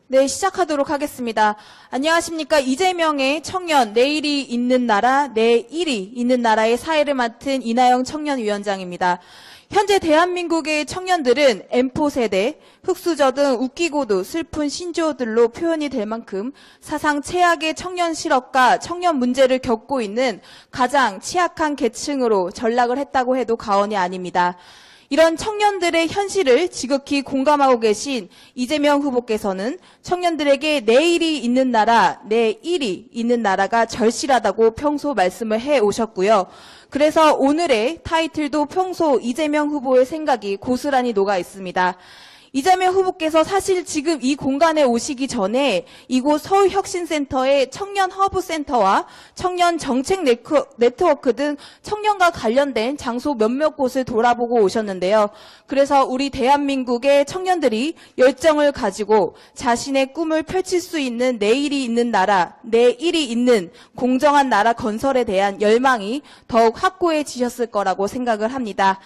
네, 시작하도록 하겠습니다. 안녕하십니까. 이재명의 청년, 내일이 있는 나라, 내일이 있는 나라의 사회를 맡은 이나영 청년위원장입니다. 현재 대한민국의 청년들은 M4 세대, 흑수저 등 웃기고도 슬픈 신조어들로 표현이 될 만큼 사상 최악의 청년 실업과 청년 문제를 겪고 있는 가장 취약한 계층으로 전락을 했다고 해도 과언이 아닙니다. 이런 청년들의 현실을 지극히 공감하고 계신 이재명 후보께서는 청년들에게 내일이 있는 나라, 내일이 있는 나라가 절실하다고 평소 말씀을 해오셨고요. 그래서 오늘의 타이틀도 평소 이재명 후보의 생각이 고스란히 녹아 있습니다. 이재명 후보께서 사실 지금 이 공간에 오시기 전에 이곳 서울혁신센터의 청년 허브센터와 청년 정책 네트워크 등 청년과 관련된 장소 몇몇 곳을 돌아보고 오셨는데요. 그래서 우리 대한민국의 청년들이 열정을 가지고 자신의 꿈을 펼칠 수 있는 내일이 있는 나라, 내일이 있는 공정한 나라 건설에 대한 열망이 더욱 확고해지셨을 거라고 생각을 합니다.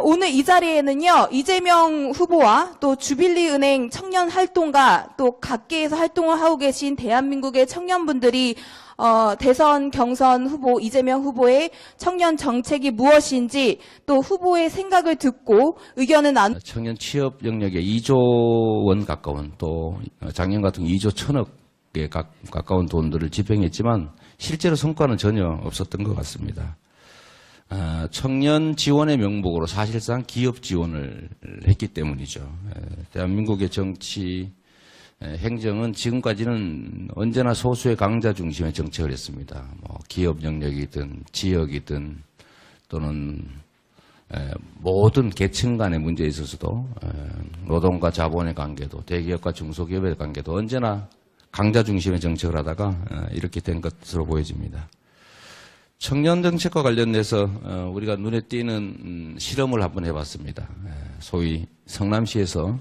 오늘 이 자리에는요, 이재명 후보와 또 주빌리은행 청년 활동가 또 각계에서 활동을 하고 계신 대한민국의 청년분들이 대선 경선 후보 이재명 후보의 청년 정책이 무엇인지 또 후보의 생각을 듣고 의견을 청년 취업 영역에 2조 원 가까운 또 작년 같은 2조 1천억에 가까운 돈들을 집행했지만 실제로 성과는 전혀 없었던 것 같습니다. 청년 지원의 명목으로 사실상 기업 지원을 했기 때문이죠. 대한민국의 정치, 행정은 지금까지는 언제나 소수의 강자 중심의 정책을 했습니다. 기업 영역이든 지역이든 또는 모든 계층 간의 문제에 있어서도 노동과 자본의 관계도 대기업과 중소기업의 관계도 언제나 강자 중심의 정책을 하다가 이렇게 된 것으로 보여집니다. 청년 정책과 관련해서 우리가 눈에 띄는 실험을 한번 해봤습니다. 소위 성남시에서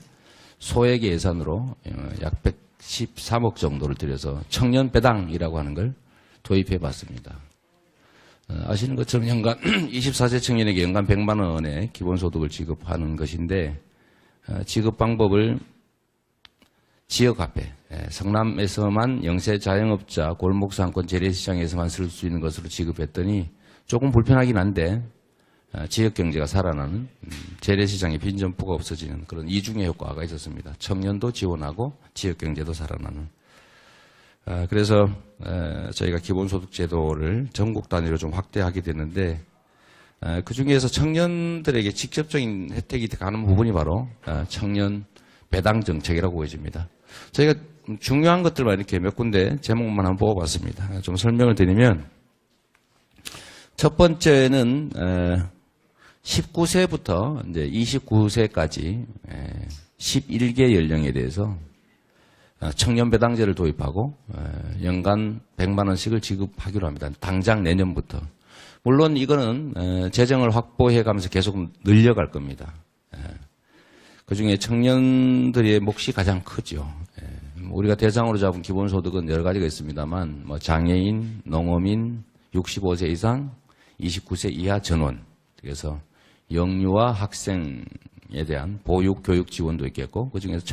소액 예산으로 약 113억 정도를 들여서 청년 배당이라고 하는 걸 도입해봤습니다. 아시는 것처럼 연간 24세 청년에게 연간 100만 원의 기본소득을 지급하는 것인데 지급 방법을 지역화폐, 성남에서만 영세 자영업자 골목상권 재래시장에서만 쓸 수 있는 것으로 지급했더니 조금 불편하긴 한데 지역경제가 살아나는 재래시장의 빈점포가 없어지는 그런 이중의 효과가 있었습니다. 청년도 지원하고 지역경제도 살아나는. 그래서 저희가 기본소득제도를 전국 단위로 좀 확대하게 됐는데 그중에서 청년들에게 직접적인 혜택이 가는 부분이 바로 청년 배당 정책이라고 보여집니다. 저희가 중요한 것들만 이렇게 몇 군데 제목만 한번 뽑아봤습니다. 좀 설명을 드리면 첫 번째는 19세부터 이제 29세까지 11개 연령에 대해서 청년 배당제를 도입하고 연간 100만 원씩을 지급하기로 합니다. 당장 내년부터. 물론 이거는 재정을 확보해가면서 계속 늘려갈 겁니다. 그중에 청년들의 몫이 가장 크죠. 우리가 대상으로 잡은 기본소득은 여러 가지가 있습니다만 뭐 장애인, 농어민, 65세 이상, 29세 이하 전원, 그래서 영유아 학생에 대한 보육 교육 지원도 있겠고 그중에서